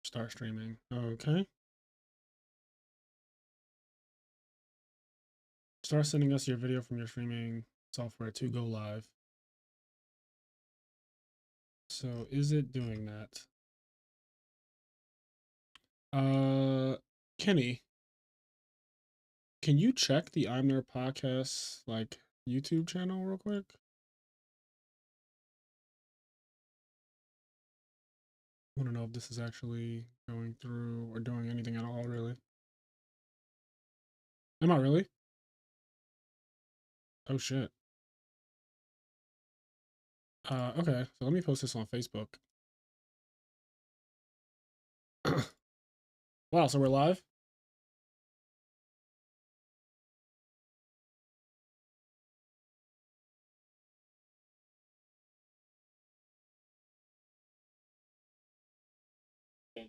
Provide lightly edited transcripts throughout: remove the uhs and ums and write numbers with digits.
Start streaming. Okay. Start sending us your video from your streaming software to go live. So is it doing that? Kenny, can you check the IMNerd podcast like YouTube channel real quick? I want to know if this is actually going through or doing anything at all, really. Am I really? Oh shit. Okay, so let me post this on Facebook. Wow, so we're live? I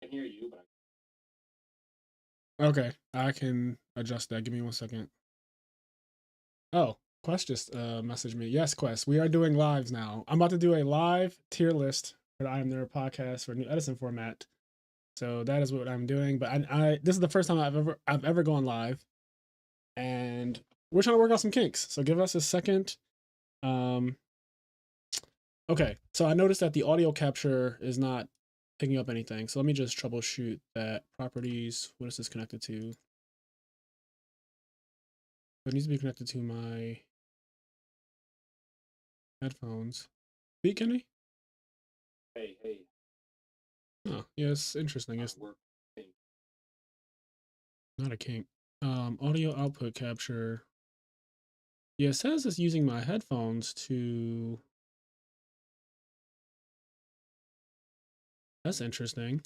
can hear you, but okay, I can adjust that. Give me 1 second. Oh, Quest just messaged me. Yes, Quest, we are doing lives now. I'm about to do a live tier list for the IMNerd podcast for new Edison format. So that is what I'm doing. But I this is the first time I've ever gone live, and we're trying to work out some kinks. So give us a second. Okay, so I noticed that the audio capture is not picking up anything. So let me just troubleshoot that. Properties. What is this connected to? It needs to be connected to my headphones. Speak, Kenny? Hey. Oh, yeah, it's interesting. It's not a kink. Audio output capture. Yeah, it says it's using my headphones to. That's interesting.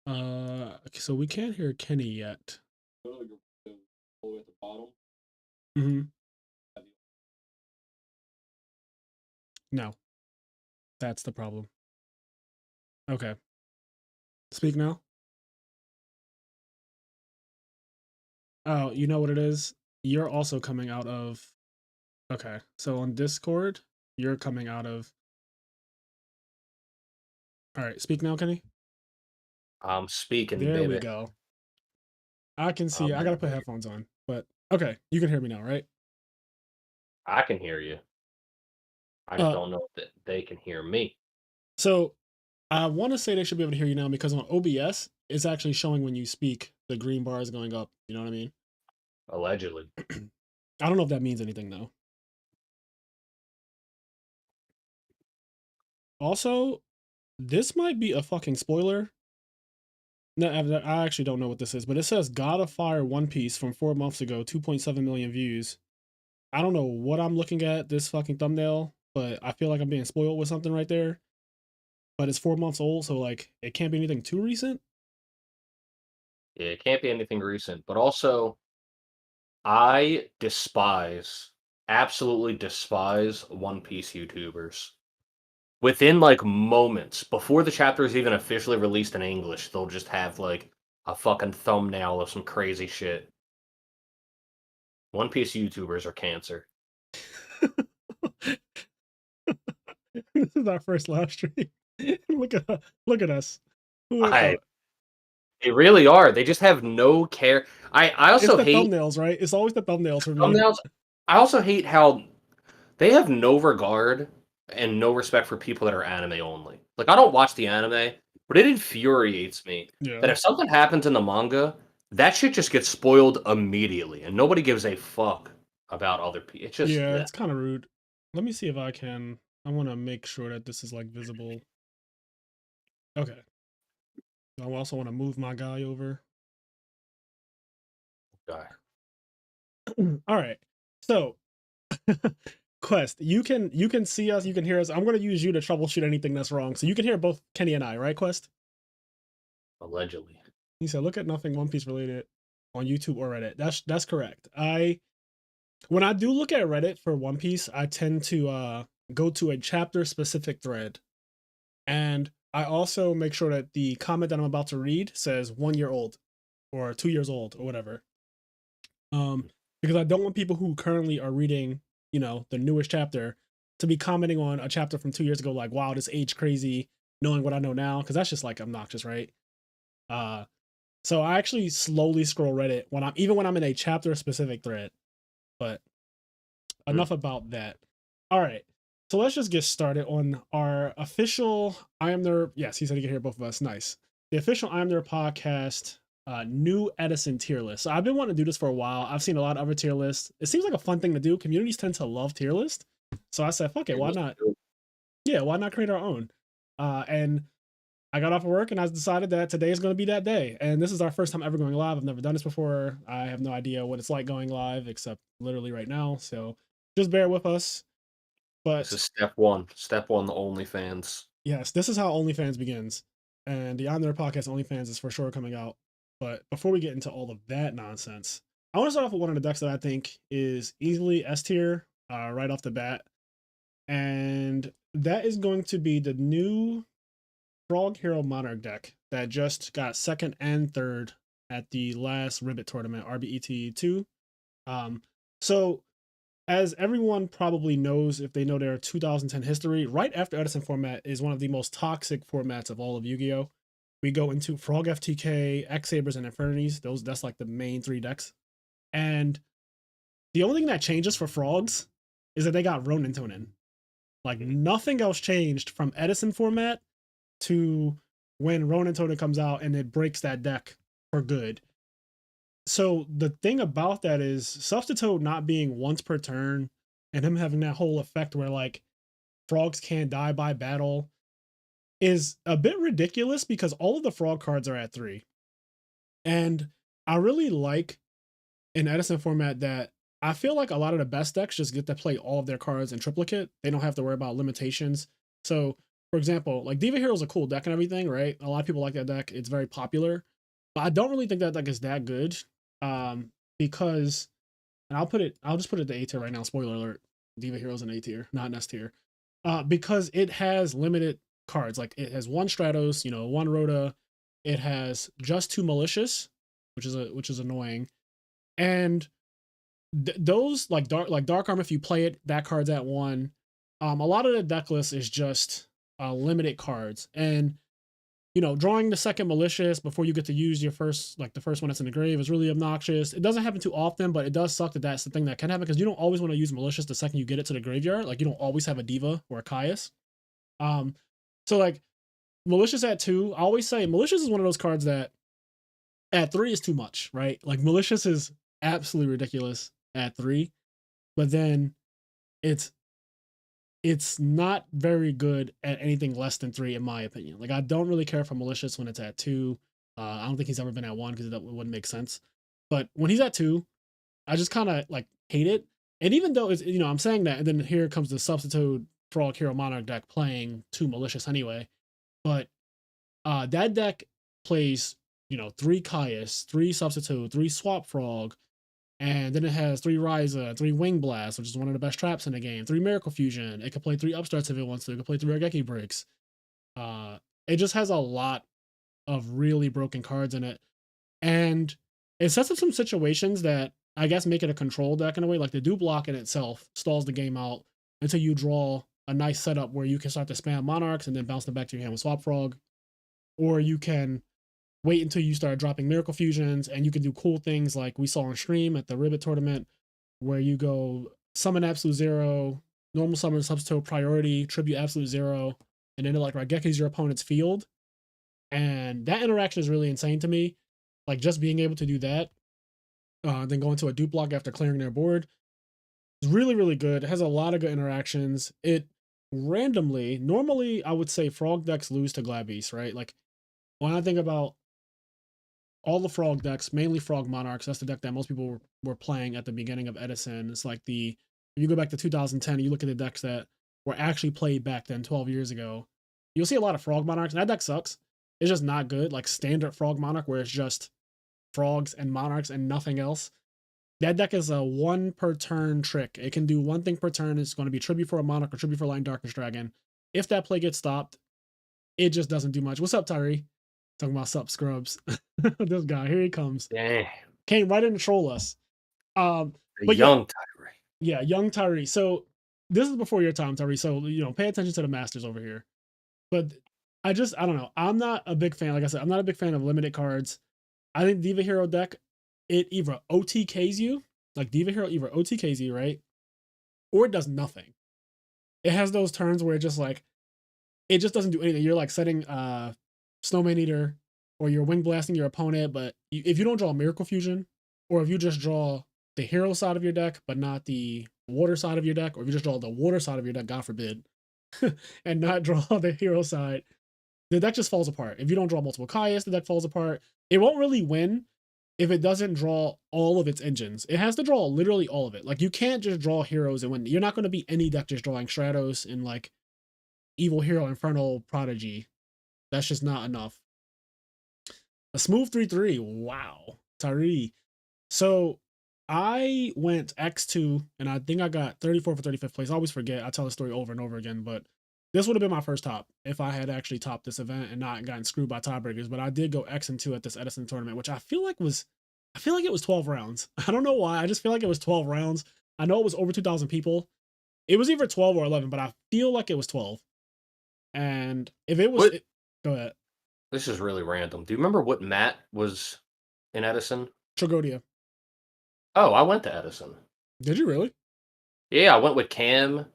So we can't hear Kenny yet. Mm-hmm. No. That's the problem. Okay. Speak now. Oh, you know what it is? You're also coming out of. Okay. So on Discord, you're coming out of. All right. Speak now, Kenny. I'm speaking, There we baby. go. I can see. I'm I gotta put headphones on, but okay. You can hear me now, right? I can hear you. I just don't know if they can hear me. So I want to say they should be able to hear you now because on OBS, it's actually showing when you speak, the green bar is going up. You know what I mean? Allegedly. I don't know if that means anything though. Also, this might be a fucking spoiler. No, I actually don't know what this is, but it says God of Fire One Piece from 4 months ago, 2.7 million views. I don't know what I'm looking at this fucking thumbnail, but I feel like I'm being spoiled with something right there. But it's 4 months old, so like it can't be anything too recent. Yeah, it can't be anything recent. But also, I absolutely despise One Piece YouTubers. Within like moments, before the chapter is even officially released in English, they'll just have like a fucking thumbnail of some crazy shit. One Piece YouTubers are cancer. This is our first live stream. look at us. They really are. They just have no care. I It's also the hate thumbnails, right? It's always the thumbnails for me. thumbnails. I also hate how they have no regard and no respect for people that are anime only. Like, I don't watch the anime, but it infuriates me that Yeah. if something happens in the manga, that shit just gets spoiled immediately, and nobody gives a fuck about other people. It's just Yeah, bleh. it's kind of rude. Let me see if I can. I want to make sure that this is like visible. Okay. I also want to move my guy over. God. All right. So, Quest, you can see us, you can hear us. I'm going to use you to troubleshoot anything that's wrong. So you can hear both Kenny and I, right, Quest? Allegedly. He said, "Look at nothing One Piece related on YouTube or Reddit." That's correct. When I do look at Reddit for One Piece, I tend to go to a chapter specific thread, and I also make sure that the comment that I'm about to read says 1 year old or 2 years old or whatever. Because I don't want people who currently are reading, the newest chapter to be commenting on a chapter from 2 years ago, like, wow, this age crazy, knowing what I know now, because that's just like obnoxious, right? Uh, so I actually slowly scroll Reddit when I'm in a chapter specific thread. But Hmm. enough about that. All right. So let's just get started on our official I Am Nerd. Yes, he said he could hear both of us. Nice. The official I Am Nerd podcast, new Edison tier list. So I've been wanting to do this for a while. I've seen a lot of other tier lists. It seems like a fun thing to do. Communities tend to love tier list. So I said, fuck it, why not? Yeah, why not create our own? And I got off of work and I decided that today is going to be that day. And this is our first time ever going live. I've never done this before. I have no idea what it's like going live, except literally right now. So just bear with us. This But is step one. Step one, the OnlyFans. yes, this is how OnlyFans begins. And the On Their Podcast OnlyFans is for sure coming out. But before we get into all of that nonsense, I want to start off with one of the decks that I think is easily S tier right off the bat. And that is going to be the new Frog Hero Monarch deck that just got second and third at the last Ribbit tournament, RBET 2. So as everyone probably knows, if they know their 2010 history, right after Edison format is one of the most toxic formats of all of Yu-Gi-Oh! We go into Frog FTK, X Sabers, and Infernities. That's like the main three decks. And the only thing that changes for Frogs is that they got Ronin Tonin. Like nothing else changed from Edison format to when Ronin Tonin comes out and it breaks that deck for good. So the thing about that is Substitute not being once per turn and him having that whole effect where like frogs can't die by battle is a bit ridiculous because all of the frog cards are at 3. And I really like in Edison format that I feel like a lot of the best decks just get to play all of their cards in triplicate. They don't have to worry about limitations. So, for example, like Diva Hero is a cool deck and everything, right? A lot of people like that deck. It's very popular. But I don't really think that deck is that good. Because and I'll just put it to A tier right now. Spoiler alert. Diva Hero's an A tier, not an S tier. Because it has limited cards. Like it has one Stratos, one Rhoda. It has just 2 Malicious, which is annoying. And those like Dark Arm, if you play it, that card's at 1. A lot of the deck list is just limited cards. And drawing the second Malicious before you get to use your first, like the first one that's in the grave is really obnoxious. It doesn't happen too often, but it does suck that that's the thing that can happen because you don't always want to use Malicious the second you get it to the graveyard. Like you don't always have a Diva or a Caius. So like Malicious at 2, I always say Malicious is one of those cards that at 3 is too much, right? Like Malicious is absolutely ridiculous at 3, but then it's not very good at anything less than 3, in my opinion. Like, I don't really care for Malicious when it's at 2. I don't think he's ever been at 1 because that wouldn't make sense. But when he's at 2, I just kind of like hate it. And even though it's, I'm saying that, and then here comes the Substitute Frog Hero Monarch deck playing 2 Malicious anyway. But that deck plays, 3 Caius, 3 Substitute, 3 Swap Frog, and then it has 3 Ryza, 3 Wing Blast, which is one of the best traps in the game, 3 Miracle Fusion. It can play 3 Upstarts if it wants to. It can play 3 Argeki Breaks. It just has a lot of really broken cards in it. And it sets up some situations that I guess make it a control deck in a way. Like the do block in itself stalls the game out until you draw a nice setup where you can start to spam Monarchs and then bounce them back to your hand with Swap Frog. Or you can wait until you start dropping Miracle Fusions, and you can do cool things like we saw on stream at the Ribbit tournament, where you go summon Absolute Zero, normal summon Substitute Priority, tribute Absolute Zero, and then it like Raigekis your opponent's field. And that interaction is really insane to me. Like just being able to do that, then go into a dupe block after clearing their board is really, really good. It has a lot of good interactions. It randomly, normally I would say frog decks lose to Glad Beast, right? Like when I think about all the frog decks, mainly Frog Monarchs, that's the deck that most people were playing at the beginning of Edison. It's like if you go back to 2010 and you look at the decks that were actually played back then 12 years ago, you'll see a lot of Frog Monarchs, and that deck sucks. It's just not good. Like standard Frog Monarch, where it's just frogs and monarchs and nothing else. That deck is a 1 per turn trick. It can do 1 thing per turn. It's going to be tribute for a monarch or tribute for Lion Darkness Dragon. If that play gets stopped, it just doesn't do much. What's up, Tyree? Talking about sup scrubs. This guy, here he comes. Yeah. Came right in to troll us. The But young Tyree. yeah, young Tyree. So this is before your time, Tari. So pay attention to the masters over here. But I don't know. I'm not a big fan. Like I said, I'm not a big fan of limited cards. I think Diva Hero deck, it either OTKs you, like Diva Hero either OTKs you, right? Or it does nothing. It has those turns where it just doesn't do anything. You're like setting Snowman Eater, or you're wing blasting your opponent, but if you don't draw Miracle Fusion, or if you just draw the hero side of your deck, but not the water side of your deck, or if you just draw the water side of your deck, God forbid, and not draw the hero side, the deck just falls apart. If you don't draw multiple Kaias, the deck falls apart. It won't really win if it doesn't draw all of its engines. It has to draw literally all of it. Like, you can't just draw heroes and win. You're not going to be any deck just drawing Stratos and like Evil Hero, Infernal Prodigy. That's just not enough. A smooth 3-3. Wow. Tari. So I went X2 and I think I got 34 for 35th place. I always forget. I tell the story over and over again, but this would have been my first top if I had actually topped this event and not gotten screwed by tiebreakers. But I did go X and 2 at this Edison tournament, which I feel like it was 12 rounds. I don't know why. I just feel like it was 12 rounds. I know it was over 2,000 people. It was either 12 or 11, but I feel like it was 12. And if it was, go ahead. This is really random. Do you remember what Matt was in Edison? Tragodia. Oh, I went to Edison. Did you really? Yeah, I went with Cam.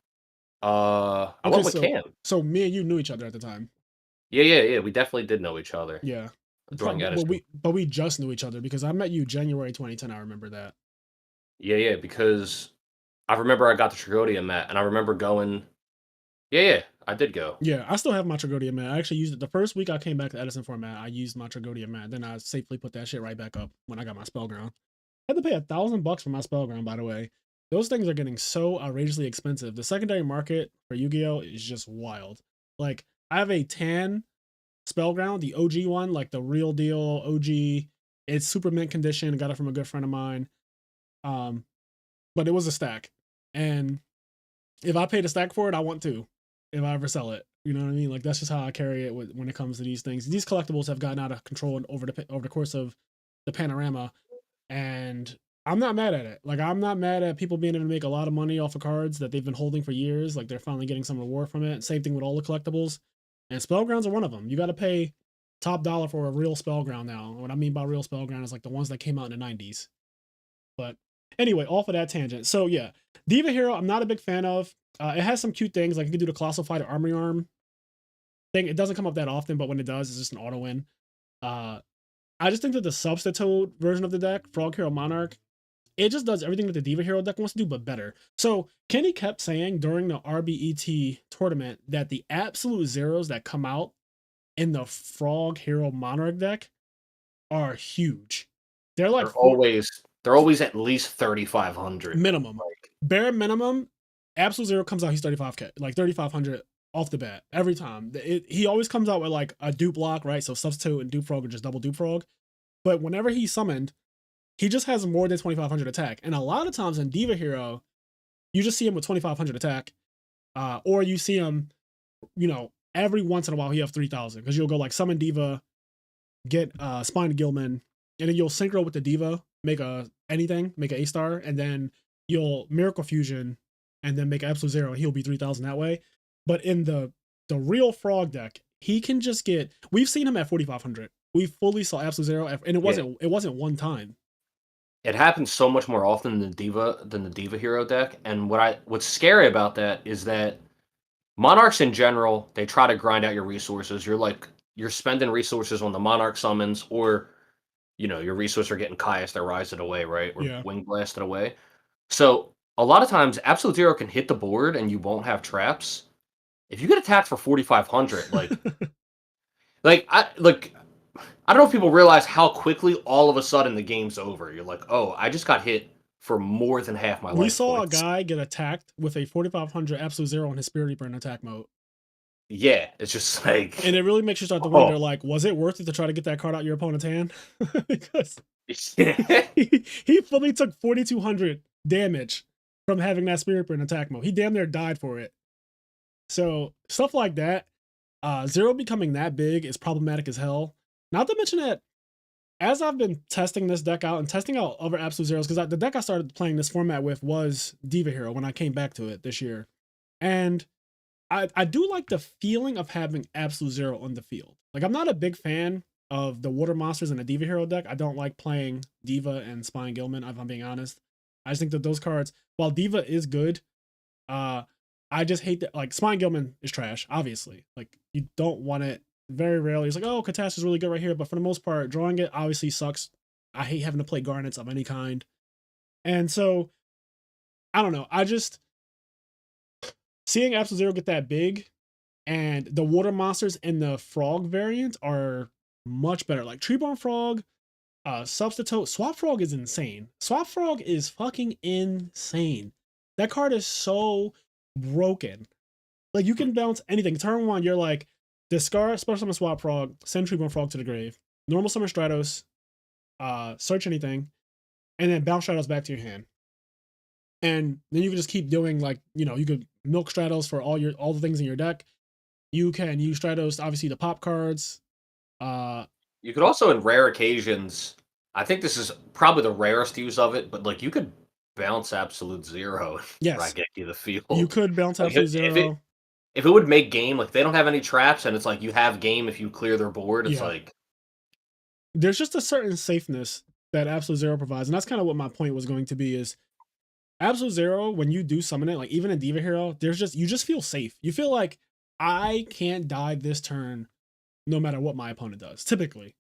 I went with Cam. So me and you knew each other at the time. Yeah. We definitely did know each other. Yeah. During Edison. But we just knew each other because I met you January 2010. I remember that. Yeah, because I remember I got the Tragodia mat, and I remember going. Yeah, I did go. Yeah, I still have my Tragodia mat. I actually used it the first week I came back to Edison format. I used my Tragodia mat. Then I safely put that shit right back up when I got my Spellground. I had to pay $1,000 for my Spellground, by the way. Those things are getting so outrageously expensive. The secondary market for Yugioh is just wild. Like, I have a tan Spellground, the OG one, like the real deal OG. It's super mint condition. Got it from a good friend of mine. But it was a stack. And if I paid a stack for it, I want to. If I ever sell it. You know what I mean? Like, that's just how I carry it when it comes to these things. These collectibles have gotten out of control over the course of the panorama. And I'm not mad at it. Like, I'm not mad at people being able to make a lot of money off of cards that they've been holding for years. Like, they're finally getting some reward from it. Same thing with all the collectibles. And Spellgrounds are one of them. You got to pay top dollar for a real Spellground now. What I mean by real Spellground is like the ones that came out in the 90s. But anyway, off of that tangent. So yeah, Diva Hero, I'm not a big fan of. It has some cute things. Like, you can do the Colossal Fighter Armory Arm thing. It doesn't come up that often, but when it does, it's just an auto win. I just think that the substitute version of the deck, Frog Hero Monarch, it just does everything that the Diva Hero deck wants to do, but better. So Kenny kept saying during the RBET tournament that the absolute zeros that come out in the Frog Hero Monarch deck are huge. They're like they're always at least 3,500 minimum. Like, bare minimum, absolute zero comes out. He's 35k, like 3,500 off the bat every time. He always comes out with like a dupe lock, right? So substitute and dupe frog or just double dupe frog. But whenever he's summoned, he just has more than 2,500 attack. And a lot of times in Diva Hero, you just see him with 2,500 attack, or you see him, every once in a while he have 3,000 because you'll go like summon Diva, get Spine Gilman, and then you'll synchro with the Diva, make an A-star, and then you'll Miracle Fusion, and then make an absolute zero, and he'll be 3,000 that way. But in the real Frog deck, he can just get. We've seen him at 4,500. We fully saw absolute zero, and it wasn't one time. It happens so much more often than the Diva Hero deck, and what's scary about that is that Monarchs in general, they try to grind out your resources. You're spending resources on the Monarch summons, or your resources are getting Caius that rise it away, right? Or Wing Blasted away. So a lot of times Absolute Zero can hit the board and you won't have traps. If you get attacked for 4,500, I don't know if people realize how quickly all of a sudden the game's over. You're like, oh, I just got hit for more than half my life. We saw a guy get attacked with a 4,500 Absolute Zero on his Spirit Reaper in attack mode. Yeah, it's just like... And it really makes you start to wonder, like, was it worth it to try to get that card out your opponent's hand? Because he fully took 4,200 damage from having that Spirit Reaper in attack mode. He damn near died for it. So, stuff like that. Zero becoming that big is problematic as hell. Not to mention that, as I've been testing this deck out and testing out other Absolute Zeros, because the deck I started playing this format with was Diva Hero when I came back to it this year. And I do like the feeling of having Absolute Zero on the field. Like, I'm not a big fan of the Water Monsters and the Diva Hero deck. I don't like playing Diva and Spine Gilman, if I'm being honest. I just think that those cards, while Diva is good, uh, I just hate that. Like, Spine Gilman is trash, obviously. Like, you don't want it. Very rarely. It's like, oh, Catastrophe is really good right here. But for the most part, drawing it obviously sucks. I hate having to play Garnets of any kind. And so, I don't know. I just, seeing Absolute Zero get that big, and the water monsters and the frog variant are much better. Like Treeborn Frog, Substitute, Swap Frog is insane. Swap Frog is fucking insane. That card is so broken. Like, you can bounce anything. Turn one, you're like, discard special summon Swap Frog, send Treeborn Frog to the grave. Normal summon Stratos, search anything, and then bounce Stratos back to your hand. And then you can just keep doing, like, you could milk Stratos for all the things in your deck. You can use Stratos, obviously, the pop cards. You could also, in rare occasions, I think this is probably the rarest use of it, but like you could bounce Absolute Zero and Yes, Raigeki the field. You could bounce like, Absolute Zero. If it would make game, like they don't have any traps, and it's like you have game if you clear their board. It's like there's just a certain safeness that Absolute Zero provides, and that's kind of what my point was going to be. Is Absolute Zero, when you do summon it, like even in Diva Hero, you just feel safe. You feel like, I can't die this turn no matter what my opponent does. Typically,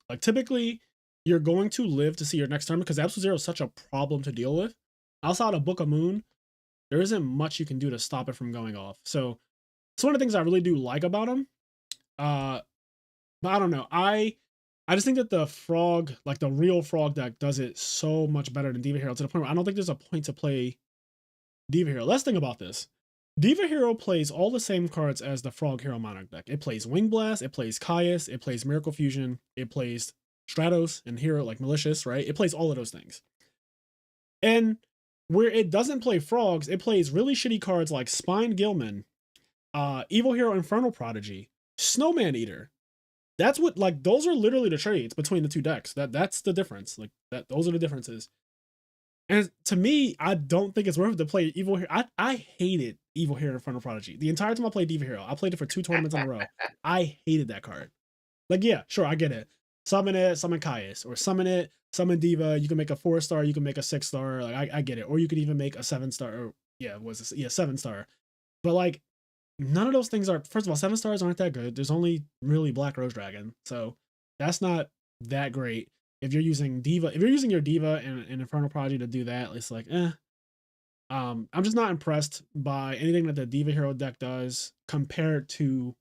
you're going to live to see your next turn because Absolute Zero is such a problem to deal with. Outside of Book of Moon, there isn't much you can do to stop it from going off. So it's one of the things I really do like about him. But I don't know. I just think that the frog, like the real frog deck, does it so much better than Diva Hero, to the point where I don't think there's a point to play Diva Hero. Let's think about this. Diva Hero plays all the same cards as the Frog Hero Monarch deck. It plays Wing Blast, it plays Caius, it plays Miracle Fusion, it plays Stratos and Hero, like Malicious, right? It plays all of those things. And where it doesn't play frogs, it plays really shitty cards like Spine Gilman, Evil Hero Infernal Prodigy, Snowman Eater. That's what, like, those are literally the trades between the two decks. That's the difference. Like, those are the differences. And to me, I don't think it's worth it to play Evil Hero. I hated Evil Hero Infernal Prodigy. The entire time I played Diva Hero, I played it for 2 tournaments in a row. I hated that card. Like, yeah, sure, I get it. Summon it, summon Caius, or summon it, summon Diva. You can make a 4-star, you can make a 6-star. Like, I get it. Or you could even make a 7-star. Or 7-star. But like, none of those things are. First of all, 7 stars aren't that good. There's only really Black Rose Dragon, so that's not that great. If you're using Diva, if you're using your Diva and Infernal Prodigy to do that, it's like, I'm just not impressed by anything that the Diva Hero deck does compared to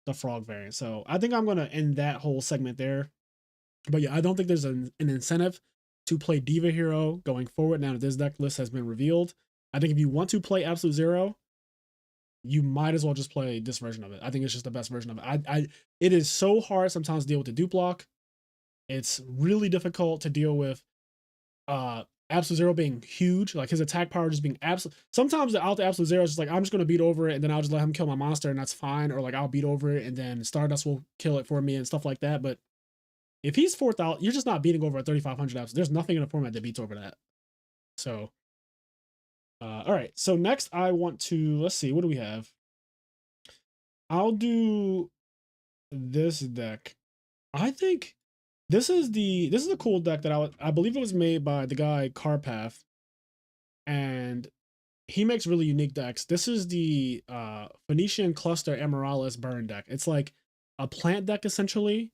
the Frog variant. So I think I'm gonna end that whole segment there. But yeah, I don't think there's an incentive to play Diva Hero going forward now that this deck list has been revealed. I think if you want to play Absolute Zero, you might as well just play this version of it. I think it's just the best version of it. It is so hard sometimes to deal with the dupe block. It's really difficult to deal with Absolute Zero being huge, like his attack power just being absolute. Sometimes the Absolute Zero is just like, I'm just gonna beat over it and then I'll just let him kill my monster and that's fine, or like I'll beat over it and then Stardust will kill it for me and stuff like that. But if he's 4,000, you're just not beating over a 3,500 Absolute. There's nothing in the format that beats over that. So all right, so next I want to, let's see, what do we have? I'll do this deck. I think this is a cool deck that I believe it was made by the guy Carpath, and he makes really unique decks. This is the Phoenician Cluster Amaryllis Burn deck. It's like a plant deck essentially.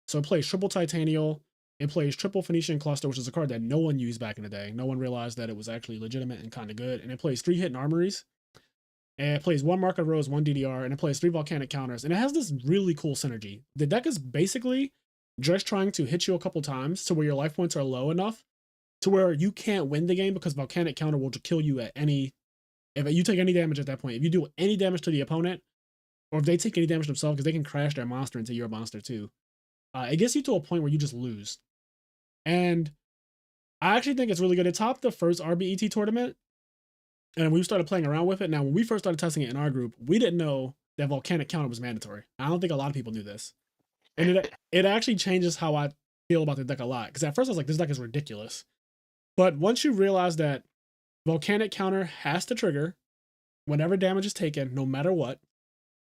So it plays triple Titanial. It plays triple Phoenician Cluster, which is a card that no one used back in the day. No one realized that it was actually legitimate and kind of good. And it plays 3 hidden armories. And it plays 1 Mark of Rose, 1 DDR, and it plays 3 volcanic counters. And it has this really cool synergy. The deck is basically just trying to hit you a couple times to where your life points are low enough to where you can't win the game, because volcanic counter will kill you at any, if you take any damage at that point. If you do any damage to the opponent, or if they take any damage themselves, because they can crash their monster into your monster too. It gets you to a point where you just lose. And I actually think it's really good. It topped the first RBET tournament, and we started playing around with it. Now, when we first started testing it in our group, we didn't know that volcanic counter was mandatory. I don't think a lot of people knew this. And it actually changes how I feel about the deck a lot. Because at first I was like, this deck is ridiculous. But once you realize that volcanic counter has to trigger, whenever damage is taken, no matter what,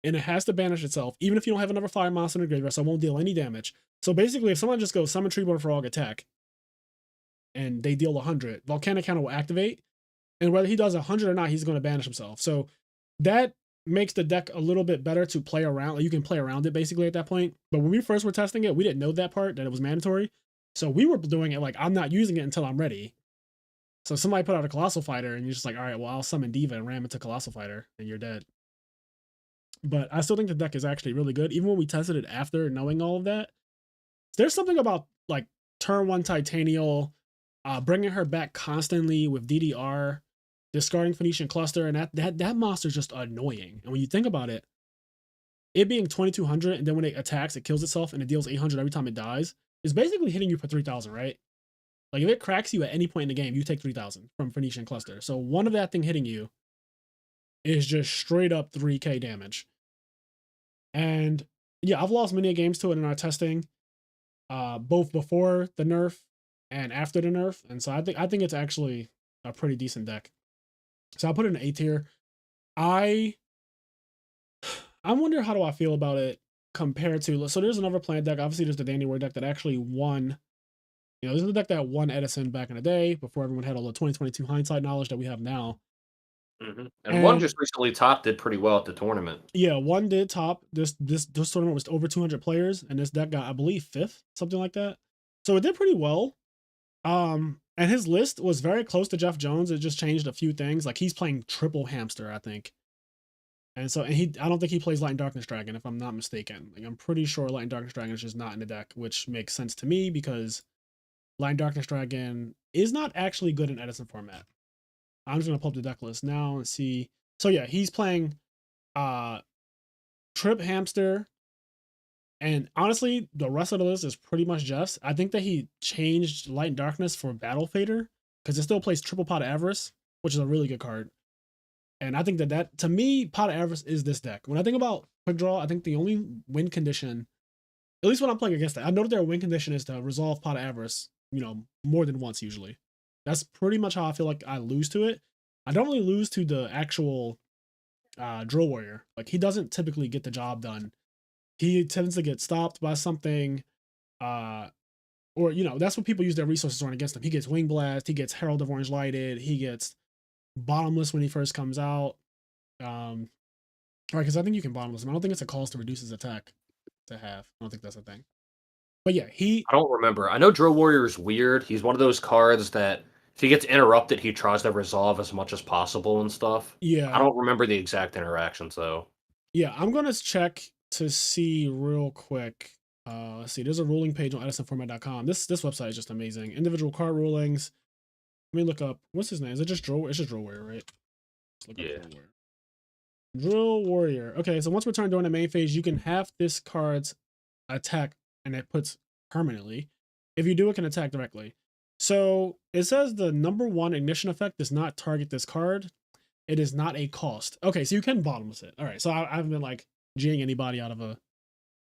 and it has to banish itself, even if you don't have another fire monster in the graveyard, so it won't deal any damage. So basically, if someone just goes summon Treeborn Frog attack, and they deal 100, Volcanic counter will activate, and whether he does 100 or not, he's going to banish himself. So that makes the deck a little bit better to play around. Like, you can play around it basically at that point. But when we first were testing it, we didn't know that part, that it was mandatory. So we were doing it like, I'm not using it until I'm ready. So somebody put out a Colossal Fighter, and you're just like, all right, well, I'll summon Diva and ram into Colossal Fighter, and you're dead. But I still think the deck is actually really good. Even when we tested it after knowing all of that, there's something about like turn 1 Titanial, bringing her back constantly with DDR, discarding Phoenician Cluster, and that monster's just annoying. And when you think about it, it being 2200, and then when it attacks, it kills itself and it deals 800 every time it dies, is basically hitting you for 3000, right? Like, if it cracks you at any point in the game, you take 3000 from Phoenician Cluster. So one of that thing hitting you is just straight up 3k damage. And yeah, I've lost many games to it in our testing, both before the nerf and after the nerf. And so I think it's actually a pretty decent deck. So I'll put it in A tier. I wonder, how do I feel about it compared to, so there's another planet deck. Obviously there's the Dandy Warrior deck that actually won. You know, this is the deck that won Edison back in the day, before everyone had all the 2022 hindsight knowledge that we have now. And one just recently top did pretty well at the tournament. Yeah, one did top. This tournament was over 200 players, and this deck got, I believe, 5th, something like that. So it did pretty well. And his list was very close to Jeff Jones. It just changed a few things. Like, he's playing triple hamster, I think. And so, and I don't think he plays Light and Darkness Dragon, if I'm not mistaken. Like, I'm pretty sure Light and Darkness Dragon is just not in the deck, which makes sense to me because Light and Darkness Dragon is not actually good in Edison format. I'm just gonna pull up the deck list now and see. So yeah, he's playing Trip Hamster, and honestly, the rest of the list is pretty much Jeff's. I think that he changed Light and Darkness for Battle Fader because it still plays Triple Pot of Avarice, which is a really good card. And I think that to me, Pot of Avarice is this deck. When I think about Quickdraw, I think the only win condition, at least when I'm playing against it, I know that their win condition is to resolve Pot of Avarice, you know, more than once usually. That's pretty much how I feel like I lose to it. I don't really lose to the actual Drill Warrior. Like, he doesn't typically get the job done. He tends to get stopped by something, or, you know, that's what people use their resources on against him. He gets Wing Blast, he gets Herald of Orange Lighted, he gets Bottomless when he first comes out. All right, because I think you can Bottomless him. I don't think it's a cost to reduce his attack to half. I don't think that's a thing. But yeah, I don't remember. I know Drill Warrior is weird. He's one of those cards that if he gets interrupted, he tries to resolve as much as possible and stuff. Yeah. I don't remember the exact interactions, though. Yeah, I'm going to check to see real quick. Let's see. There's a ruling page on edisonformat.com. This website is just amazing. Individual card rulings. Let me look up. What's his name? Is it just Drill? It's just Drill Warrior, right? Let's look up Drill Warrior. Drill Warrior. Okay, so once returned during the main phase, you can have this card's attack, and it puts permanently. If you do, it can attack directly. So it says the #1 ignition effect does not target this card. It is not a cost. Okay, so you can bottomless it. All right, so I haven't been like G'ing anybody out of a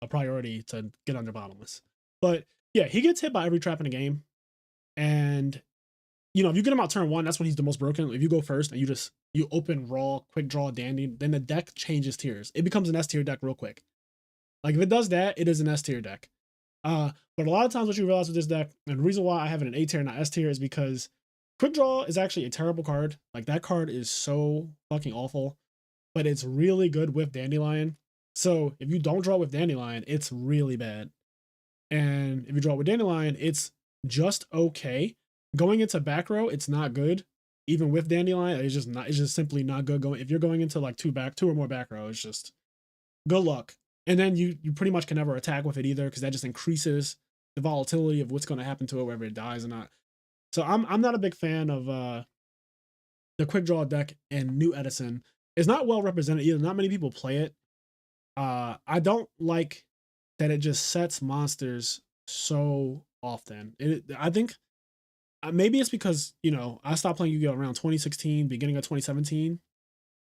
priority to get under bottomless. But yeah, he gets hit by every trap in the game. And, you know, if you get him out turn 1, that's when he's the most broken. If you go first and you open raw, quick draw, dandy, then the deck changes tiers. It becomes an S tier deck real quick. Like, if it does that, it is an S tier deck. But a lot of times what you realize with this deck, and the reason why I have it in A tier, not S tier, is because Quick Draw is actually a terrible card. Like, that card is so fucking awful, but it's really good with Dandelion. So if you don't draw with Dandelion, it's really bad. And if you draw with Dandelion, it's just okay. Going into back row, it's not good. Even with Dandelion, it's just simply not good. If you're going into like two or more back row, it's just good luck. And then you pretty much can never attack with it either, because that just increases the volatility of what's going to happen to it, whether it dies or not. So I'm not a big fan of the Quick Draw deck in New Edison. It's not well represented either. Not many people play it. I don't like that it just sets monsters so often. I think maybe it's because, you know, I stopped playing Yu-Gi-Oh! Around 2016, beginning of 2017,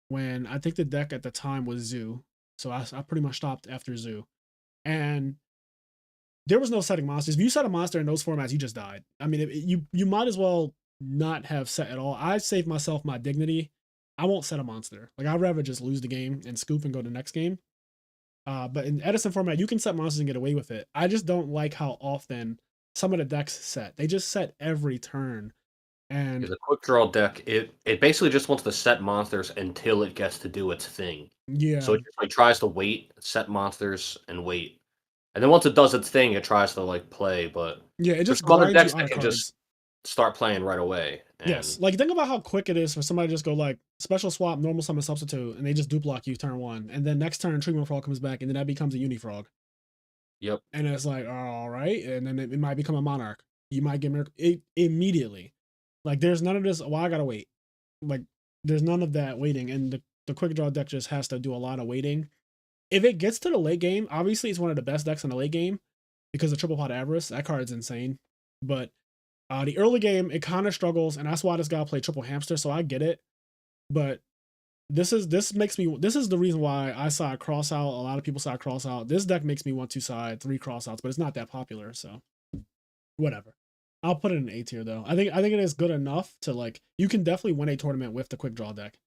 when I think the deck at the time was Zoo. So I pretty much stopped after Zoo. And there was no setting monsters. If you set a monster in those formats, you just died. I mean, you might as well not have set at all. I saved myself my dignity. I won't set a monster. Like I'd rather just lose the game and scoop and go to the next game. But in Edison format, you can set monsters and get away with it. I just don't like how often some of the decks set. They just set every turn. And The quick draw deck, it basically just wants to set monsters until it gets to do its thing. So yeah, it just like tries to wait, set monsters, and wait. And then once it does its thing, it tries to like play. But yeah, it there's just some other grinds you decks out that of can just cards. start playing right away. Yes, And like think about how quick it is for somebody to just go like special swap, normal summon, substitute, and they just dupe block you turn one, and then next turn treatment frog comes back, and then that becomes a unifrog, yep, and it's like all right, and then it might become a monarch. You might get it immediately. Like there's none of this. Well, I gotta wait. Like there's none of that waiting, and the quick draw deck just has to do a lot of waiting. If it gets to the late game, obviously it's one of the best decks in the late game because of triple pot avarice. That card's insane, but the early game, it kind of struggles, and that's why this guy played triple hamster. So I get it, but this is the reason why I side cross out. A lot of people side cross out. This deck makes me want to side 3 cross outs, but it's not that popular, so whatever. I'll put it in A tier though. I think it is good enough to like you can definitely win a tournament with the quick draw deck,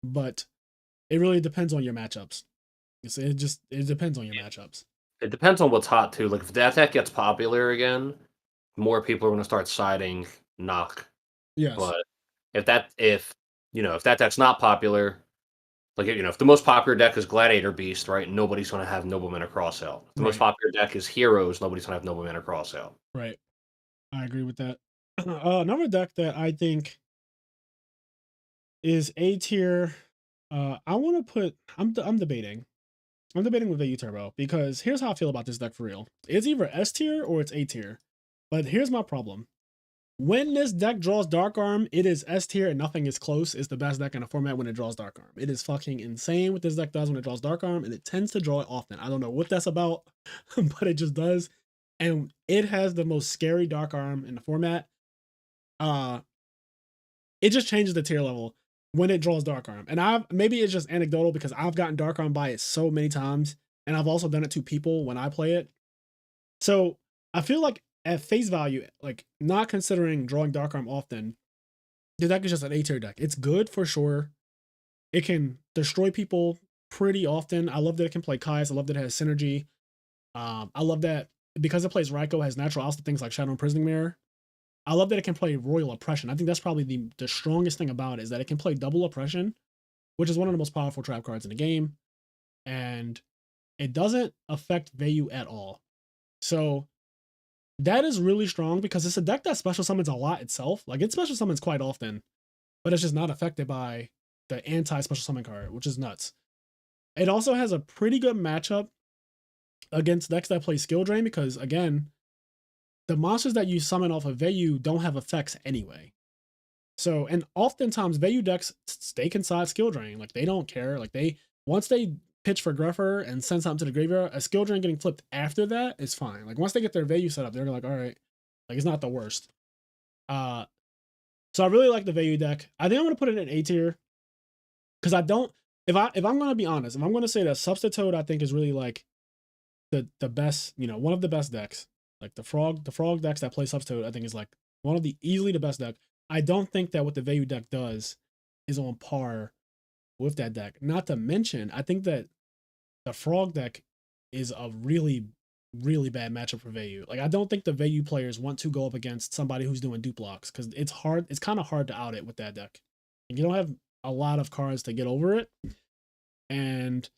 but it really depends on your matchups. It depends on your matchups. it depends on what's hot too. Like if that deck gets popular again, more people are going to start siding knock. Yes, But if that deck's not popular, like if the most popular deck is Gladiator Beast, right? Nobody's going to have Nobleman or Crossout. If the most right, popular deck is Heroes, nobody's going to have Nobleman or Crossout. right. I agree with that. Another deck that I think is A tier. I want to put. I'm debating. I'm debating with Vayu Turbo because here's how I feel about this deck for real. It's either S tier or it's A tier. But here's my problem. When this deck draws Dark Arm, it is S tier and nothing is close. It's the best deck in the format when it draws Dark Arm. It is fucking insane what this deck does when it draws Dark Arm, and it tends to draw it often. I don't know what that's about, but it just does. And it has the most scary Dark Arm in the format. Uh, it just changes the tier level when it draws Dark Arm. And maybe it's just anecdotal because I've gotten Dark Arm by it so many times, and I've also done it to people when I play it. So I feel like at face value, like not considering drawing Dark Arm often, the deck is just an A tier deck. It's good for sure. It can destroy people pretty often. I love that it can play Kai's. I love that it has synergy. I love that because it plays Raiko, it has natural outs to things like Shadow Imprisoning Mirror. I love that it can play Royal Oppression. I think that's probably the strongest thing about it is that it can play Double Oppression, which is one of the most powerful trap cards in the game. And it doesn't affect Vayu at all. So that is really strong because it's a deck that special summons a lot itself. Like it special summons quite often, but it's just not affected by the anti-special summon card, which is nuts. It also has a pretty good matchup against decks that play Skill Drain because again, the monsters that you summon off of Vayu don't have effects anyway. So, and oftentimes Vayu decks stay inside Skill Drain. Like they don't care. Like once they pitch for Gruffer and send something to the graveyard, a Skill Drain getting flipped after that is fine. Like once they get their Vayu set up, they're like, all right, like it's not the worst. Uh, so I really like the Vayu deck. I think I'm gonna put it in A tier because I don't. If I'm gonna be honest, if I'm gonna say that Substitute, I think is really like the best. One of the best decks. Like the frog decks that play Substitute, I think is like one of the easily the best deck. I don't think that what the Vayu deck does is on par with that deck. Not to mention, I think that the frog deck is a really, really bad matchup for Vayu. Like I don't think the Vayu players want to go up against somebody who's doing dupe blocks because it's hard. It's kind of hard to out it with that deck. And you don't have a lot of cards to get over it. And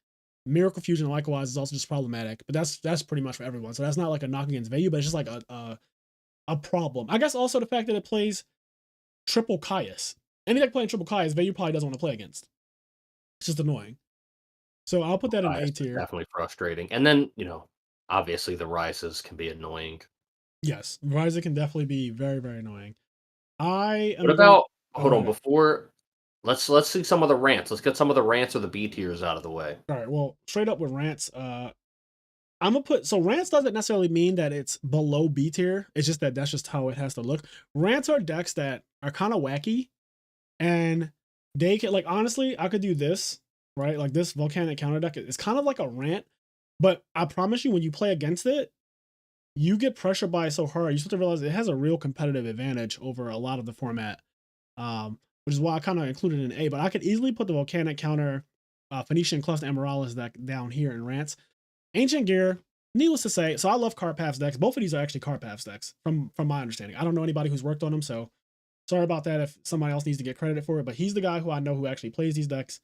Miracle Fusion likewise is also just problematic. But that's pretty much for everyone. So that's not like a knock against Vayu, but it's just like a problem. I guess also the fact that it plays triple Caius. Any deck playing triple Caius, Vayu probably doesn't want to play against. It's just annoying. So I'll put that in A Bias is tier. definitely frustrating. And then, obviously the rises can be annoying. Yes, Ryza can definitely be very, very annoying. I What am going. about Oh, hold go on, ahead. before let's see some of the rants. Let's get some of the rants or the B tiers out of the way. All right. Well, straight up with rants. I'm gonna put so rants doesn't necessarily mean that it's below B tier. It's just that that's just how it has to look. Rants are decks that are kind of wacky, and they can like honestly, I could do this right. Like this volcanic counter deck is kind of like a rant, but I promise you, when you play against it, you get pressured by it so hard. You start to realize it has a real competitive advantage over a lot of the format. which is why I kind of included it in A. But I could easily put the Volcanic counter Phoenician Cluster Amorales deck down here in Rants. Ancient Gear, needless to say, so I love Card Paths decks. Both of these are actually Card Paths decks, from my understanding. I don't know anybody who's worked on them, so sorry about that if somebody else needs to get credit for it. But he's the guy who I know who actually plays these decks.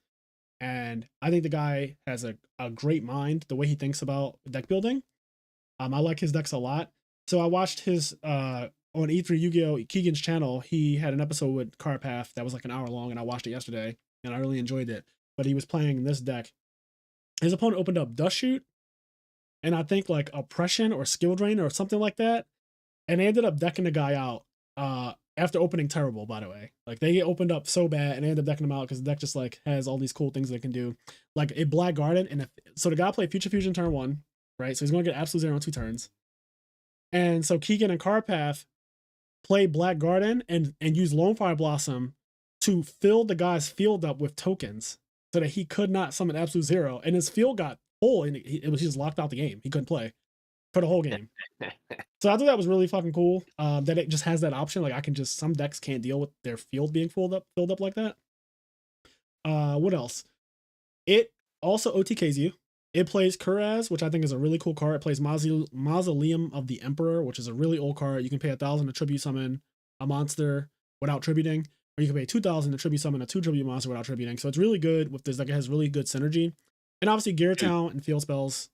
And I think the guy has a great mind, the way he thinks about deck building. I like his decks a lot. So I watched his on E3 Yu-Gi-Oh! Keegan's channel. He had an episode with Card Path that was like an hour long, and I watched it yesterday, and I really enjoyed it. But he was playing this deck. His opponent opened up Dust Shoot, and I think like Oppression or Skill Drain or something like that. And they ended up decking the guy out after opening terrible, by the way. Like they opened up so bad and they ended up decking him out because the deck just like has all these cool things they can do. Like a Black Garden, and so the guy played Future Fusion turn 1, right? So he's gonna get absolute 0 on 2 turns. And so Keegan and Carpath play Black Garden and use Lone Fire Blossom to fill the guy's field up with tokens so that he could not summon absolute 0. And his field got full and he just locked out the game. He couldn't play for the whole game. So I thought that was really fucking cool. That it just has that option. Like I can just, some decks can't deal with their field being filled up like that. What else? It also OTKs you. It plays Kuraz, which I think is a really cool card. It plays Mausoleum of the Emperor, which is a really old card. You can pay 1,000 to tribute summon a monster without tributing, or you can pay 2,000 to tribute summon a 2 tribute monster without tributing. So it's really good with this. Like it has really good synergy. And obviously Gear Town and field spells.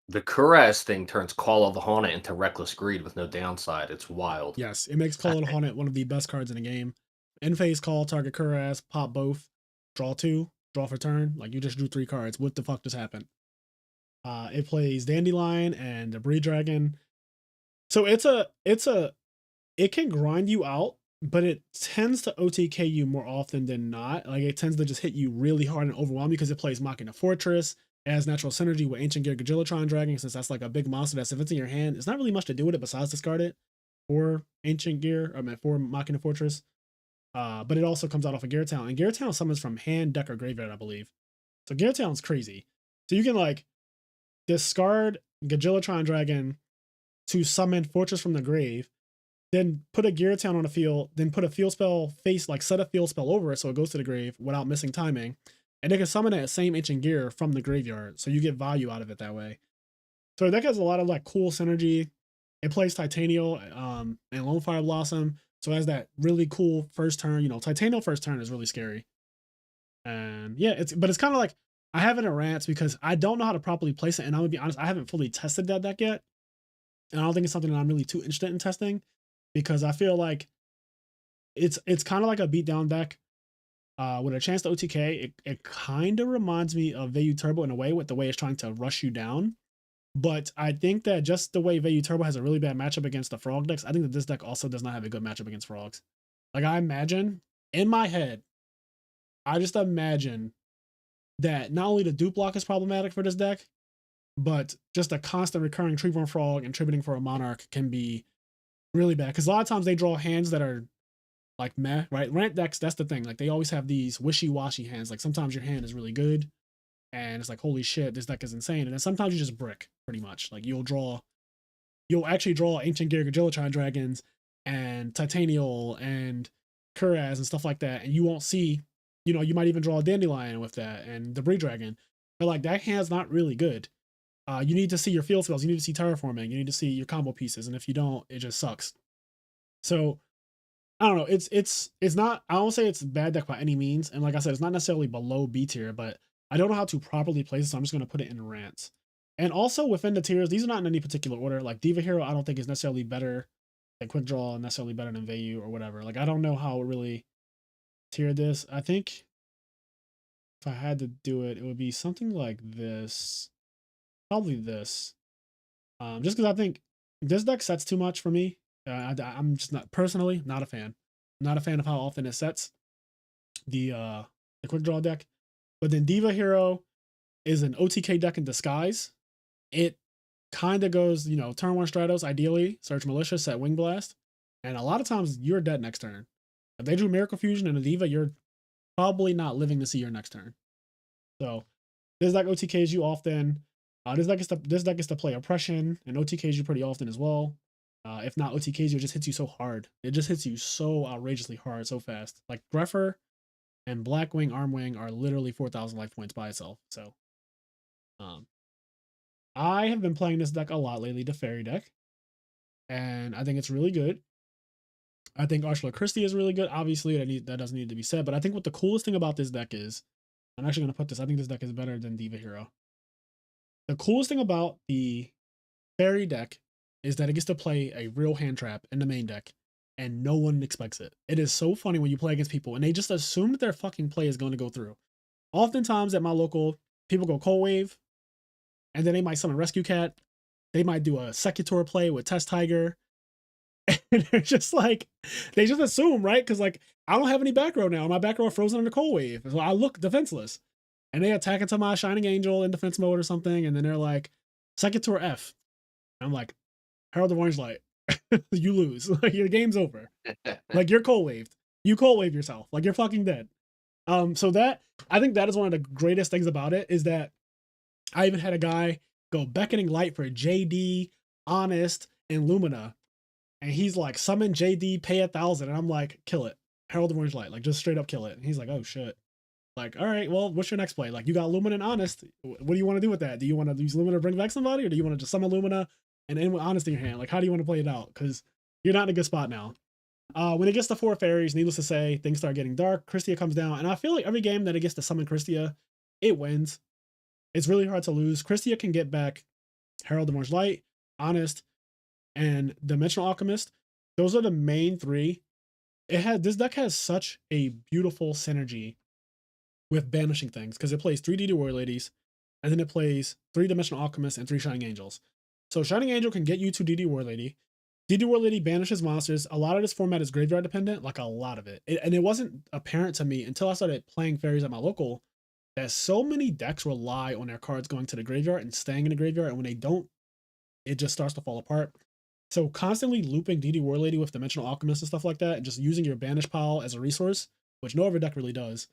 The Kuraz thing turns Call of the Haunted into Reckless Greed with no downside. It's wild. Yes, it makes Call of the Haunted one of the best cards in the game. End phase call, target Kuraz, pop both, draw 2, draw for turn. Like you just drew 3 cards. What the fuck just happened? It plays Dandelion and the Breed Dragon. So it can grind you out, but it tends to OTK you more often than not. Like it tends to just hit you really hard and overwhelm you because it plays Machina Fortress. It has natural synergy with Ancient Gear Gajillatron Dragon, since that's like a big monster that's, if it's in your hand, it's not really much to do with it besides discard it for Ancient Gear, for Machina Fortress. But it also comes out off of Gear Town, and Gear Town summons from hand, deck, or graveyard, I believe. So Gear Town's crazy. So you can like discard Gajillatron Dragon to summon Fortress from the grave, then put a Gear Town on the field, then put a field spell set a field spell over it so it goes to the grave without missing timing. And they can summon that same Ancient Gear from the graveyard, so you get value out of it that way. So the deck has a lot of like cool synergy. It plays Titanial and Lone Fire Blossom, so it has that really cool first turn. You know, Titanial first turn is really scary. And yeah, it's kind of like, I have it in Rants because I don't know how to properly place it, and I'm gonna be honest, I haven't fully tested that deck yet. And I don't think it's something that I'm really too interested in testing, because I feel like it's kind of like a beatdown deck. With a chance to OTK, it kind of reminds me of Vayu Turbo in a way, with the way it's trying to rush you down. But I think that just the way Vayu Turbo has a really bad matchup against the frog decks, I think that this deck also does not have a good matchup against frogs. Like I imagine, in my head, I just imagine that not only the dupe block is problematic for this deck, but just a constant recurring Treeborn Frog and tributing for a Monarch can be really bad. Because a lot of times they draw hands that are like meh, right? Rant decks, that's the thing. Like they always have these wishy-washy hands. Like sometimes your hand is really good and it's like, holy shit, this deck is insane. And then sometimes you just brick, pretty much. Like you'll actually draw Ancient Gear Gajillatron Dragons and Titanial and Kuraz and stuff like that. And you won't see, you know, you might even draw a Dandelion with that and the Breed Dragon. But like that hand's not really good. You need to see your field spells. You need to see terraforming. You need to see your combo pieces. And if you don't, it just sucks. So I don't know. It's not, I don't say it's a bad deck by any means. And like I said, it's not necessarily below B tier, but I don't know how to properly place it, so I'm just going to put it in Rants. And also within the tiers, these are not in any particular order. Like Diva Hero, I don't think is necessarily better than Quickdraw, necessarily better than Vayu or whatever. Like I don't know how it really tier this. I think if I had to do it, it would be something like this. Probably this. Just because I think this deck sets too much for me. I'm just not, personally, not a fan. Not a fan of how often it sets the quick draw deck. But then Diva Hero is an OTK deck in disguise. It kind of goes, you know, turn 1 Stratos, ideally, search Militia, set Wing Blast. And a lot of times you're dead next turn. If they drew Miracle Fusion and a Diva, you're probably not living to see your next turn. So this deck OTKs you often. This deck is to play Oppression and OTKs you pretty often as well. If not OTKs, it just hits you so hard. It just hits you so outrageously hard, so fast. Like Greffer and Blackwing, Armwing are literally 4,000 life points by itself. So, um, I have been playing this deck a lot lately, the Fairy deck, and I think it's really good. I think Archula Christie is really good. Obviously, that doesn't need to be said, but I think what the coolest thing about this deck is, I'm actually going to put this, I think this deck is better than Diva Hero. The coolest thing about the Fairy deck is that it gets to play a real hand trap in the main deck, and no one expects it. It is so funny when you play against people, and they just assume that their fucking play is going to go through. Oftentimes at my local, people go Cold Wave, and then they might summon Rescue Cat. They might do a Secutor play with Test Tiger. And they're just like, they just assume, right? Because like, I don't have any back row now. My back row frozen under Cold Wave. So I look defenseless. And they attack into my Shining Angel in defense mode or something. And then they're like, Secutor F. And I'm like, Herald of Orange Light. You lose. Like, your game's over. Like, you're Cold Waved. You Cold Wave yourself. Like, you're fucking dead. So that, I think that is one of the greatest things about it, is that I even had a guy go Beckoning Light for JD, Honest, and Lumina. And he's like, summon JD, pay 1,000. And I'm like, kill it. Herald of Orange Light. Like, just straight up kill it. And he's like, oh shit. Like, all right, well, what's your next play? Like, you got Lumina and Honest. What do you want to do with that? Do you want to use Lumina to bring back somebody? Or do you want to just summon Lumina and end with Honest in your hand? Like, how do you want to play it out? Because you're not in a good spot now. When it gets to 4 fairies, needless to say, things start getting dark. Christia comes down. And I feel like every game that it gets to summon Christia, it wins. It's really hard to lose. Christia can get back Herald of Orange Light, Honest, and Dimensional Alchemist. Those are the main 3. This deck has such a beautiful synergy with banishing things, because it plays 3 DD Warrior Ladies, and then it plays 3 Dimensional Alchemists and 3 Shining Angels. So Shining Angel can get you to DD Warrior Lady. DD Warrior Lady banishes monsters. A lot of this format is graveyard dependent, like a lot of it. And it wasn't apparent to me until I started playing fairies at my local that so many decks rely on their cards going to the graveyard and staying in the graveyard, and when they don't, it just starts to fall apart. So constantly looping DD War Lady with Dimensional Alchemist and stuff like that, and just using your banish pile as a resource, which no other deck really does.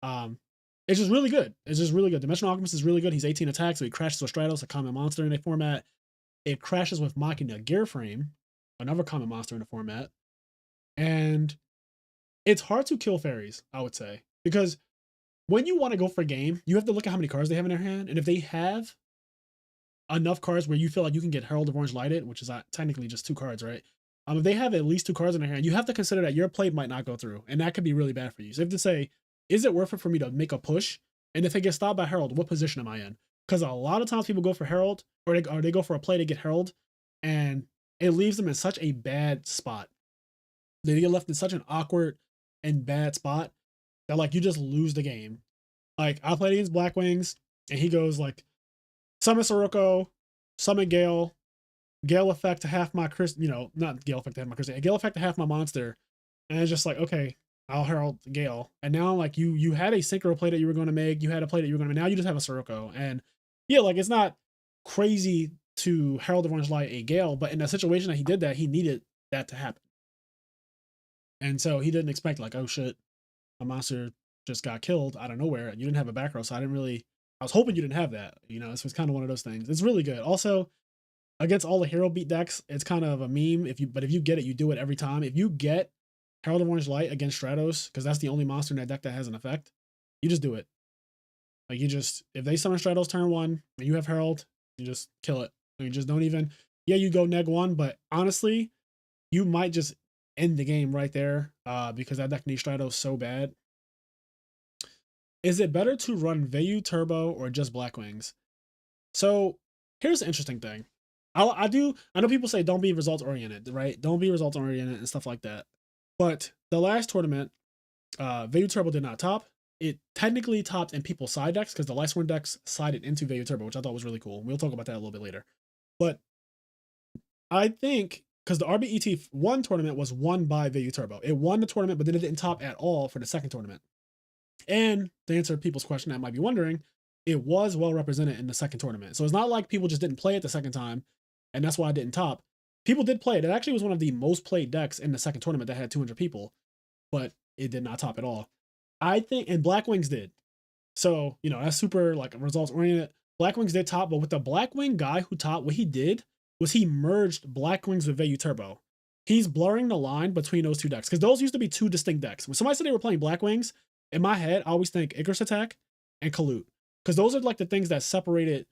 It's just really good. It's just really good. Dimensional Alchemist is really good. He's 18 attacks, so he crashes with Stratos, a common monster in a format. It crashes with Machina Gearframe, another common monster in the format. And it's hard to kill fairies, I would say, because when you want to go for a game, you have to look at how many cards they have in their hand, and if they have enough cards where you feel like you can get Herald of Orange Lighted, which is technically just 2 cards, right? If they have at least 2 cards in their hand, you have to consider that your play might not go through, and that could be really bad for you. So you have to say, is it worth it for me to make a push? And if it gets stopped by Herald, what position am I in? Because a lot of times people go for Herald, or they go for a play to get Herald, and it leaves them in such a bad spot. They get left in such an awkward and bad spot that, like, you just lose the game. Like, I played against Blackwings, and he goes like, summon Sirocco, summon Gale, Gale effect to half my not Gale effect to half my Christie, Gale effect to half my monster. And it's just like, okay, I'll Herald Gale. And now, like, you had a synchro play that you were going to make, you had a play that you were going to make, now you just have a Sirocco. And yeah, like, it's not crazy to Herald of Orange Light a Gale, but in a situation that he did that, he needed that to happen. And so he didn't expect, like, oh shit, a monster just got killed out of nowhere. You didn't have a back row, so I was hoping you didn't have that. You know, this was kind of one of those things. It's really good. Also, against all the hero beat decks, it's kind of a meme. But if you get it, you do it every time. If you get Herald of Orange Light against Stratos, because that's the only monster in that deck that has an effect, you just do it. Like, if they summon Stratos turn 1 and you have Herald, you just kill it. You just don't even, you go neg 1, but honestly, you might just end the game right there, because that deck needs Stratos so bad. Is it better to run Vayu Turbo or just Blackwings? So here's the interesting thing. I know people say don't be result oriented, right? Don't be result oriented and stuff like that. But the last tournament, Vayu Turbo did not top. It technically topped in people's side decks because the Lightsworn decks sided into Vayu Turbo, which I thought was really cool. We'll talk about that a little bit later. But I think because the RBET1 tournament was won by Vayu Turbo. It won the tournament, but then it didn't top at all for the second tournament. And to answer people's question that might be wondering, it was well represented in the second tournament. So it's not like people just didn't play it the second time, and that's why it didn't top. People did play it. It actually was one of the most played decks in the second tournament that had 200 people, but it did not top at all. I think, and Blackwings did. So, that's super, like, results oriented. Blackwings did top, but with the Blackwing guy who topped, what he did was he merged Blackwings with Vayu Turbo. He's blurring the line between those 2 decks, because those used to be 2 distinct decks. When somebody said they were playing Blackwings, in my head, I always think Icarus Attack and Kalute. Because those are like the things that separate it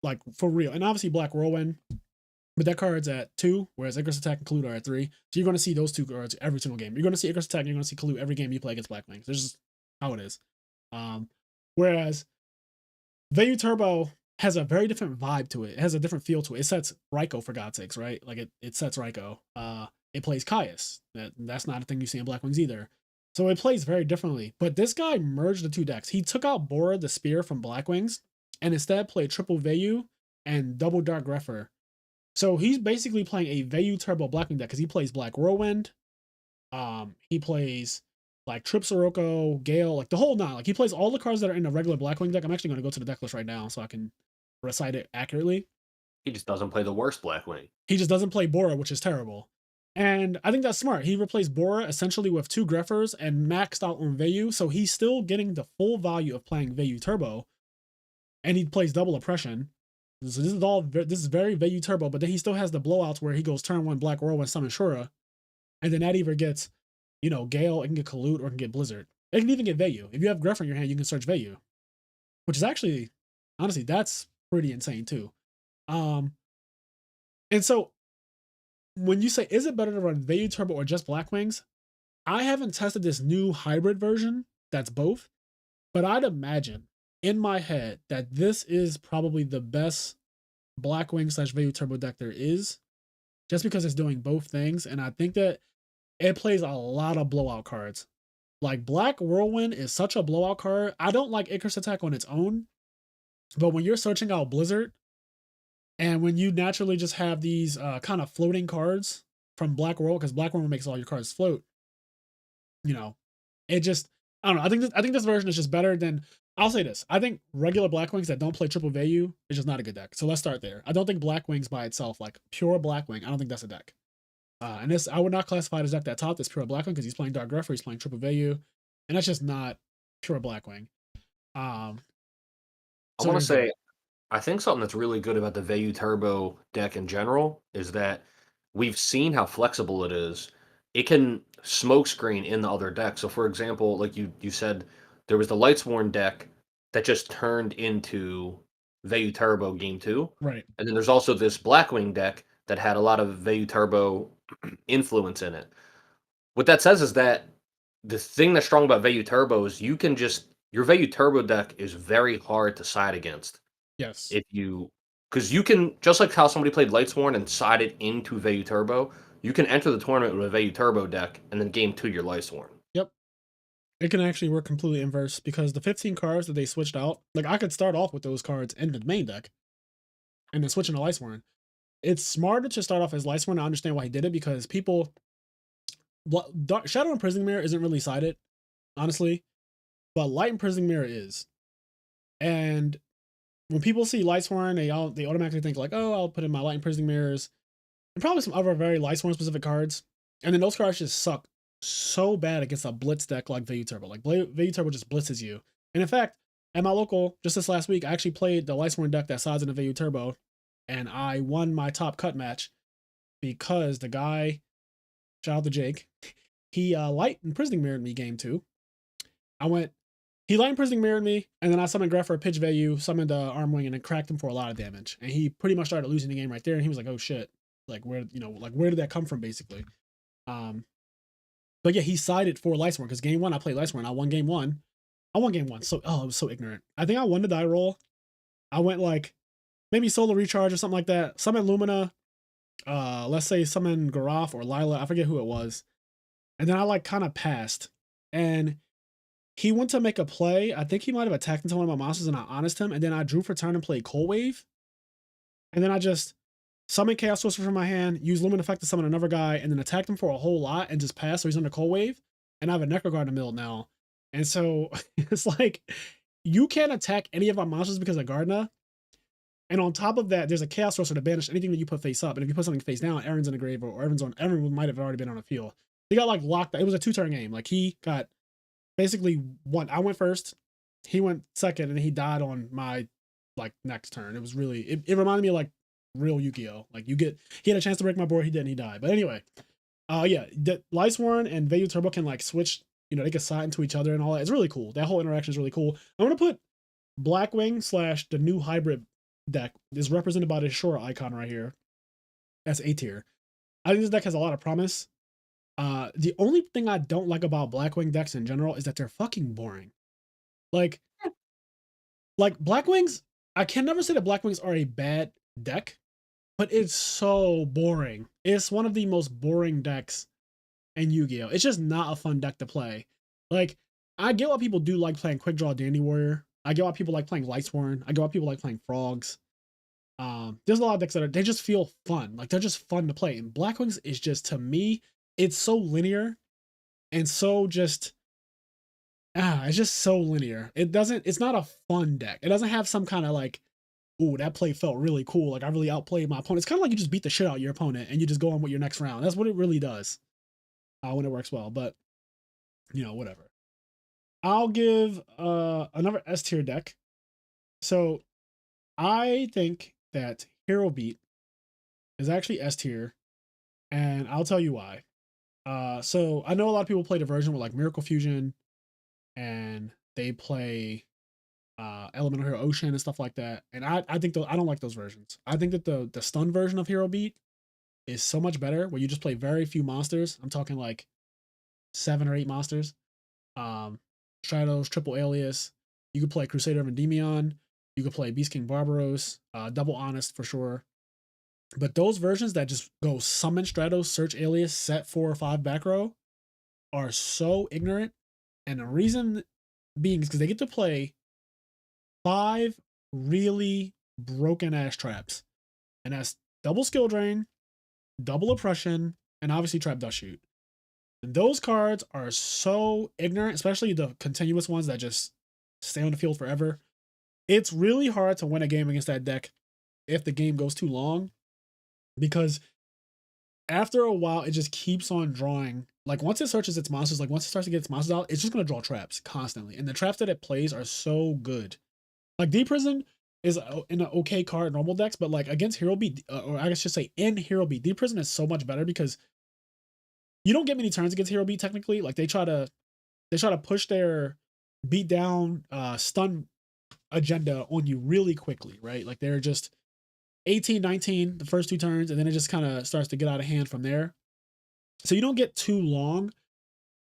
like for real. And obviously Black Whirlwind, but that card's at 2, whereas Icarus Attack and Kalute are at 3. So you're going to see those two cards every single game. You're going to see Icarus Attack and you're going to see Kalute every game you play against Blackwings. This is how it is. Whereas Vayu Turbo has a very different vibe to it. It has a different feel to it. It sets Raikou for God's sakes, right? Like it sets Raikou. It plays Caius. That's not a thing you see in Blackwings either. So it plays very differently. But this guy merged the two decks. He took out Bora the Spear from Blackwings and instead played triple Vayu and double Dark Grepher. So he's basically playing a Vayu Turbo Blackwing deck because he plays Black Whirlwind. He plays like Trip Sirocco, Gale, like the whole nine. Like he plays all the cards that are in a regular Blackwing deck. I'm actually going to go to the deck list right now so I can recite it accurately. He just doesn't play the worst Blackwing. He just doesn't play Bora, which is terrible. And I think that's smart. He replaced Bora essentially with 2 Greffers and maxed out on Vayu. So he's still getting the full value of playing Vayu Turbo. And he plays double Oppression. So this is very Vayu Turbo, but then he still has the blowouts where he goes turn 1 Black Whirlwind summon Shura. And then that either gets, Gale, it can get Kalute, or it can get Blizzard. It can even get Vayu. If you have Greffer in your hand, you can search Vayu. Which is actually, honestly, that's pretty insane too. And so when you say, is it better to run Vayu Turbo or just Blackwings? I haven't tested this new hybrid version that's both, but I'd imagine in my head that this is probably the best Blackwing / Vayu Turbo deck there is, just because it's doing both things. And I think that it plays a lot of blowout cards. Like Black Whirlwind is such a blowout card. I don't like Icarus Attack on its own, but when you're searching out Blizzard, and when you naturally just have these kind of floating cards from Black Whirlwind, because Black Whirlwind makes all your cards float, it just, I don't know. I think this version is just better than, I'll say this. I think regular Blackwings that don't play triple Vayu is just not a good deck. So let's start there. I don't think Blackwings by itself, like pure Blackwing, I don't think that's a deck. And this, I would not classify this deck that top that's pure Blackwing because he's playing Dark Greffer, he's playing triple Vayu, and that's just not pure Blackwing. I want to say, I think something that's really good about the Vayu Turbo deck in general is that we've seen how flexible it is. It can smokescreen in the other deck. So, for example, like you said, there was the Lightsworn deck that just turned into Vayu Turbo Game 2. Right. And then there's also this Blackwing deck that had a lot of Vayu Turbo influence in it. What that says is that the thing that's strong about Vayu Turbo is your Vayu Turbo deck is very hard to side against. Yes. Because you can, just like how somebody played Lightsworn and sided into Vayu Turbo, you can enter the tournament with a Vayu Turbo deck and then game 2 your Lightsworn. Yep. It can actually work completely inverse because the 15 cards that they switched out, like I could start off with those cards in the main deck and then switch into Lightsworn. It's smarter to start off as Lightsworn. I understand why he did it because Shadow Imprisoning Mirror isn't really sided, honestly, but Light Imprisoning Mirror is. And when people see Lightsworn, they automatically think like, oh, I'll put in my Light Imprisoning Mirrors and probably some other very Lightsworn specific cards. And then those cards just suck so bad against a blitz deck like Vayu Turbo. Like Vayu Turbo just blitzes you. And in fact, at my local, just this last week, I actually played the Lightsworn deck that sides in the Vayu Turbo, and I won my top cut match because the guy, shout out to Jake, he Light Imprisoning Mirrored me game 2. He Light Imprisoning Mirrored me, and then I summoned Greffer, pitch Vayu, summoned Armwing, and then cracked him for a lot of damage. And he pretty much started losing the game right there, and he was like, oh shit. Like where did that come from basically? But yeah, he sided for Lightsworn because game 1 I played Lightsworn. I won game 1. So it was so ignorant. I think I won the die roll. I went like maybe Solar Recharge or something like that. Summon Lumina. Let's say summon Garaf or Lila. I forget who it was. And then I like kind of passed. And he went to make a play. I think he might have attacked into one of my monsters and I honest him. And then I drew for turn and played Cold Wave. And then I just summoned Chaos Sorcerer from my hand, used Lumen Effect to summon another guy, and then attacked him for a whole lot and just passed. So he's under Cold Wave. And I have a Necroguard in the middle now. And so it's like, you can't attack any of my monsters because of Gardna. And on top of that, there's a Chaos Sorcerer to banish anything that you put face up. And if you put something face down, Aaron's in the grave or Aaron might have already been on the field. He got like locked. It was a 2-turn game. Like he got basically one. I went first, he went second, and he died on my like next turn. It was really, it reminded me of like real Yugioh. Like he had a chance to break my board, he didn't, he died. But anyway, yeah, the Lightsworn and Vayu Turbo can like switch they can side into each other and all that. It's really cool. That whole interaction is really cool. I'm gonna put Blackwing / the new hybrid deck is represented by the Shore icon right here. That's A tier. I think this deck has a lot of promise. The only thing I don't like about Blackwing decks in general is that they're fucking boring. Like Blackwings, I can never say that Blackwings are a bad deck, but it's so boring. It's one of the most boring decks in Yu-Gi-Oh! It's just not a fun deck to play. Like, I get why people do like playing Quickdraw Dandy Warrior. I get why people like playing Lightsworn. I get why people like playing Frogs. There's a lot of decks that they just feel fun. Like, they're just fun to play. And Blackwings is just, to me, it's so linear and so just it's just so linear. It's not a fun deck. It doesn't have some kind of like, ooh, that play felt really cool. Like I really outplayed my opponent. It's kind of like you just beat the shit out of your opponent and you just go on with your next round. That's what it really does when it works well. But whatever. I'll give another S tier deck. So I think that Hero Beat is actually S tier, and I'll tell you why. So I know a lot of people play the version with like Miracle Fusion, and they play Elemental Hero Ocean and stuff like that. And I think I don't like those versions. I think that the stun version of Hero Beat is so much better, where you just play very few monsters. I'm talking like 7 or 8 monsters. Stratos, Triple Alias. You could play Crusader of Endymion. You could play Beast King Barbaros. Double Honest for sure. But those versions that just go summon Stratos, search Alias, set 4 or 5 back row are so ignorant. And the reason being is because they get to play 5 really broken ass traps. And that's double skill drain, double oppression, and obviously trap dust shoot. And those cards are so ignorant, especially the continuous ones that just stay on the field forever. It's really hard to win a game against that deck if the game goes too long, because after a while it just keeps on drawing. Like once it searches its monsters, like once it starts to get its monsters out, it's just gonna draw traps constantly. And the traps that it plays are so good. Like Deep Prison is in an okay card in normal decks, but like against Hero Beat, or I guess just say in Hero Beat, Deep Prison is so much better because you don't get many turns against Hero Beat technically. Like they try to push their beat down stun agenda on you really quickly, right? Like they're just 18, 19 the first 2 turns, and then it just kind of starts to get out of hand from there. So you don't get too long.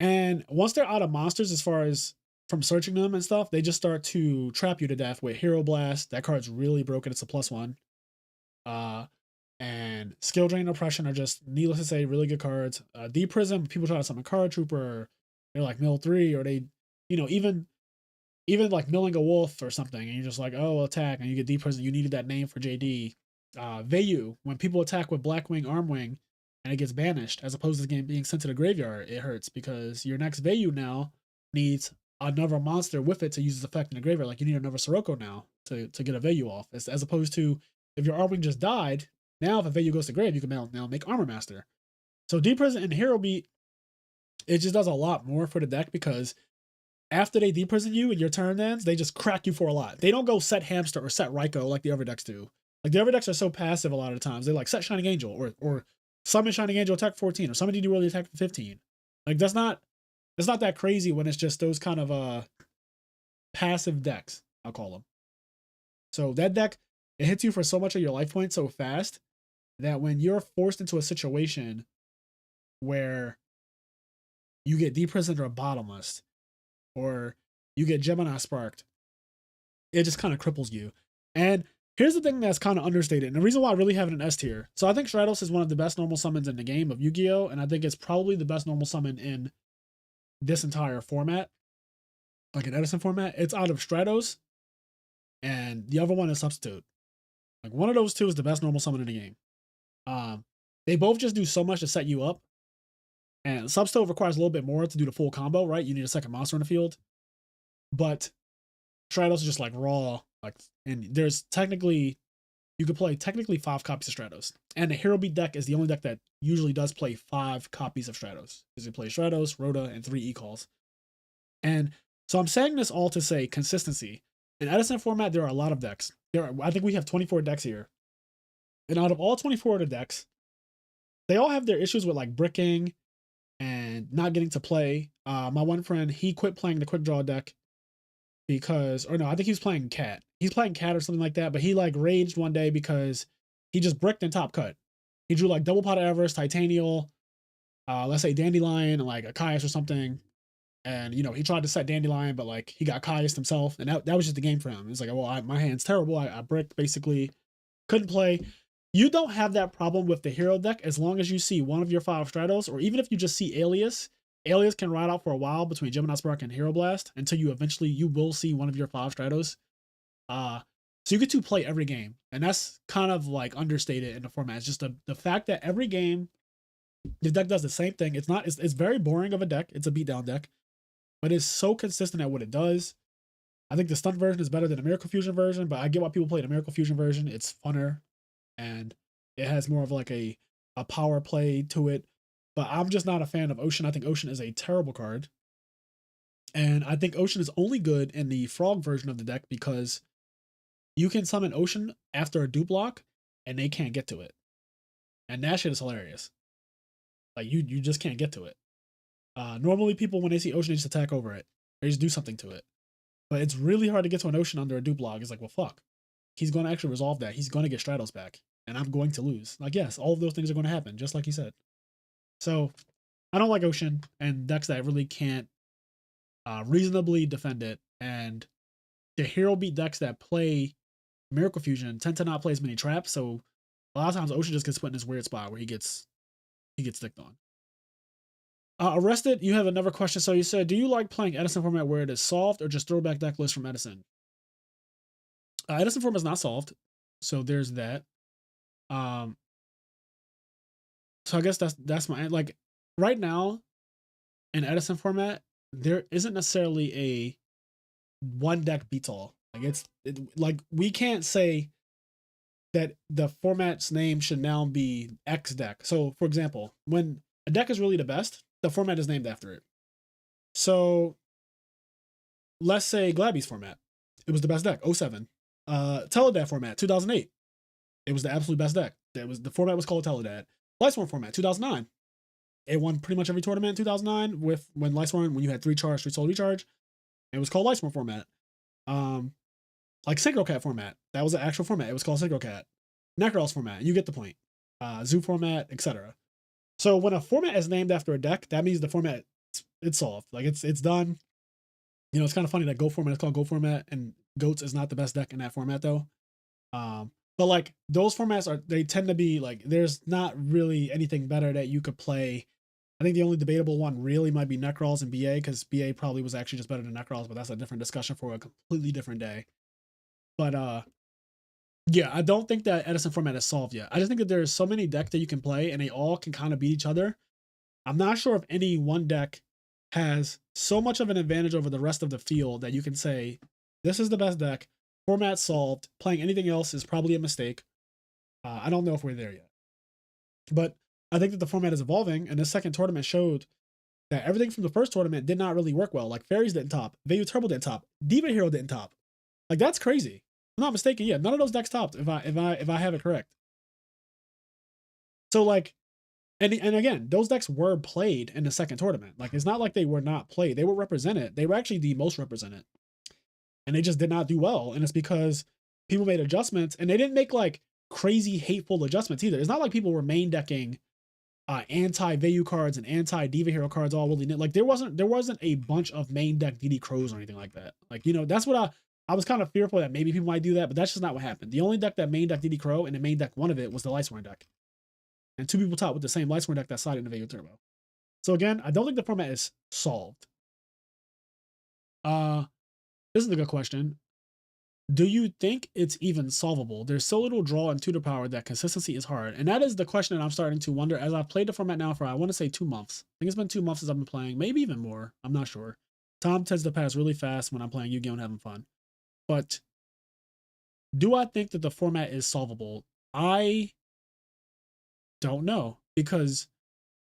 And once they're out of monsters, as far as from searching them and stuff, they just start to trap you to death with Hero Blast. That card's really broken. It's a +1. And Skill Drain and Oppression are just, needless to say, really good cards. Deep Prison, people try to summon Card Trooper, they're like mill 3, or they, even like milling a wolf or something, and you're just like, oh, attack, and you get Deep Prison. You needed that name for JD. Vayu, when people attack with Blackwing, Armwing, and it gets banished, as opposed to the game being sent to the graveyard, it hurts because your next Vayu now needs another monster with it to use its effect in the graveyard. Like you need another Sirocco now to get a Vayu off, as opposed to if your Armwing just died. Now, if a Vayu goes to grave, you can now make Armor Master. So Deep Prison and Hero Beat, it just does a lot more for the deck, because after they Deep Prison you and your turn ends, they just crack you for a lot. They don't go set Hamster or set Raikou like the other decks do. Like the other decks are so passive a lot of the times. They like set Shining Angel or summon Shining Angel attack 14 or summon DD Early attack 15. Like that's not that crazy when it's just those kind of passive decks, I'll call them. So that deck, it hits you for so much of your life points so fast that when you're forced into a situation where you get Deep Prisoned or Bottomless, or you get Gemini Sparked, it just kind of cripples you. And here's the thing that's kind of understated, and the reason why I really have it in S tier. So I think Stratos is one of the best normal summons in the game of Yu-Gi-Oh! And I think it's probably the best normal summon in this entire format, like an Edison format. It's out of Stratos, and the other one is Substitute. Like one of those two is the best normal summon in the game. They both just do so much to set you up. And Substove requires a little bit more to do the full combo, right? You need a second monster in the field. But Stratos is just like raw. Like, and there's technically, you could play technically 5 copies of Stratos. And the Hero Beat deck is the only deck that usually does play 5 copies of Stratos. Because you play Stratos, Rhoda, and 3 E-calls. And so I'm saying this all to say consistency. In Edison format, there are a lot of decks. I think we have 24 decks here. And out of all 24 of the decks, they all have their issues with like bricking and not getting to play. My one friend, he quit playing the Quickdraw deck because, or no, I think he was playing Cat. He's playing Cat or something like that, but he like raged one day because he just bricked in top cut. He drew like double pot of Everest, Titanial, let's say Dandelion, and like a Caius or something. And you know, he tried to set Dandelion, but like he got Caius himself, and that was just the game for him. It's like, well, my hand's terrible. I bricked basically, couldn't play. You don't have that problem with the hero deck as long as you see one of your 5 Stratos, or even if you just see Alias. Alias can ride out for a while between Gemini Spark and Hero Blast until you will see one of your 5 Stratos. So you get to play every game, and that's kind of like understated in the format. It's just the fact that every game the deck does the same thing. It's very boring of a deck. It's a beatdown deck, but it's so consistent at what it does. I think the stunt version is better than the Miracle Fusion version, but I get why people play the Miracle Fusion version. It's funner, and it has more of like a power play to it. But I'm just not a fan of Ocean. I think Ocean is a terrible card. And I think Ocean is only good in the Frog version of the deck because you can summon Ocean after a dupe block and they can't get to it. And that shit is hilarious. Like you just can't get to it. Normally people, when they see Ocean, they just attack over it. They just do something to it. But it's really hard to get to an Ocean under a dupe block. It's like, well, fuck. He's going to actually resolve that. He's going to get Stratos back. And I'm going to lose. Like, yes, all of those things are going to happen, just like he said. So, I don't like Ocean and decks that really can't reasonably defend it. And the hero beat decks that play Miracle Fusion tend to not play as many traps. So, a lot of times Ocean just gets put in this weird spot where he gets sticked on. Arrested, you have another question. So you said, do you like playing Edison format where it is solved or just throwback deck list from Edison? Edison format is not solved, so there's that. So I guess that's my, like, right now in Edison format, there isn't necessarily a one deck beats all. Like like we can't say that the format's name should now be X deck. So for example, when a deck is really the best, the format is named after it. So let's say Glabby's format. It was the best deck, 07. Teledad format, 2008. It was the absolute best deck. The format was called Teledad. Lightsworn format, 2009. It won pretty much every tournament in 2009 when you had 3 charge, 3 soul recharge. It was called Lightsworn format. Like Synchro Cat format. That was the actual format. It was called Synchro Cat. Necros format. You get the point. Zoo format, etc. So when a format is named after a deck, that means the format it's solved. Like it's done. You know, it's kind of funny that Go format is called Go format, and Goats is not the best deck in that format though. But like those formats they tend to be like there's not really anything better that you could play. I think the only debatable one really might be Necrolls and BA, because BA probably was actually just better than Necrolls, but that's a different discussion for a completely different day. But yeah, I don't think that Edison format is solved yet. I just think that there's so many decks that you can play and they all can kind of beat each other. I'm not sure if any one deck has so much of an advantage over the rest of the field that you can say, this is the best deck, format solved, playing anything else is probably a mistake. I don't know if we're there yet. But I think that the format is evolving, and the second tournament showed that everything from the first tournament did not really work well. Like Fairies didn't top, Vayu Turbo didn't top, Diva Hero didn't top. Like that's crazy. I'm not mistaken. Yeah, none of those decks topped if I have it correct. So like, and again, those decks were played in the second tournament. Like it's not like they were not played. They were represented. They were actually the most represented, and they just did not do well. And it's because people made adjustments, and they didn't make like crazy hateful adjustments either. It's not like people were main decking anti Vayu cards and anti Diva Hero cards all willy nilly. Like there wasn't a bunch of main deck DD Crows or anything like that. Like, you know, that's what I was kind of fearful that maybe people might do that, but that's just not what happened. The only deck that main deck DD Crow and the main deck one of it was the Lightsworn deck. And 2 people top with the same Lightsworn deck that sided in the Vayu Turbo. So again, I don't think the format is solved. This is a good question. Do you think it's even solvable? There's so little draw and tutor power that consistency is hard. And that is the question that I'm starting to wonder as I've played the format now for, I want to say 2 months. I think it's been 2 months since I've been playing, maybe even more. I'm not sure. Time tends to pass really fast when I'm playing Yu-Gi-Oh! And having fun. But do I think that the format is solvable? I don't know, because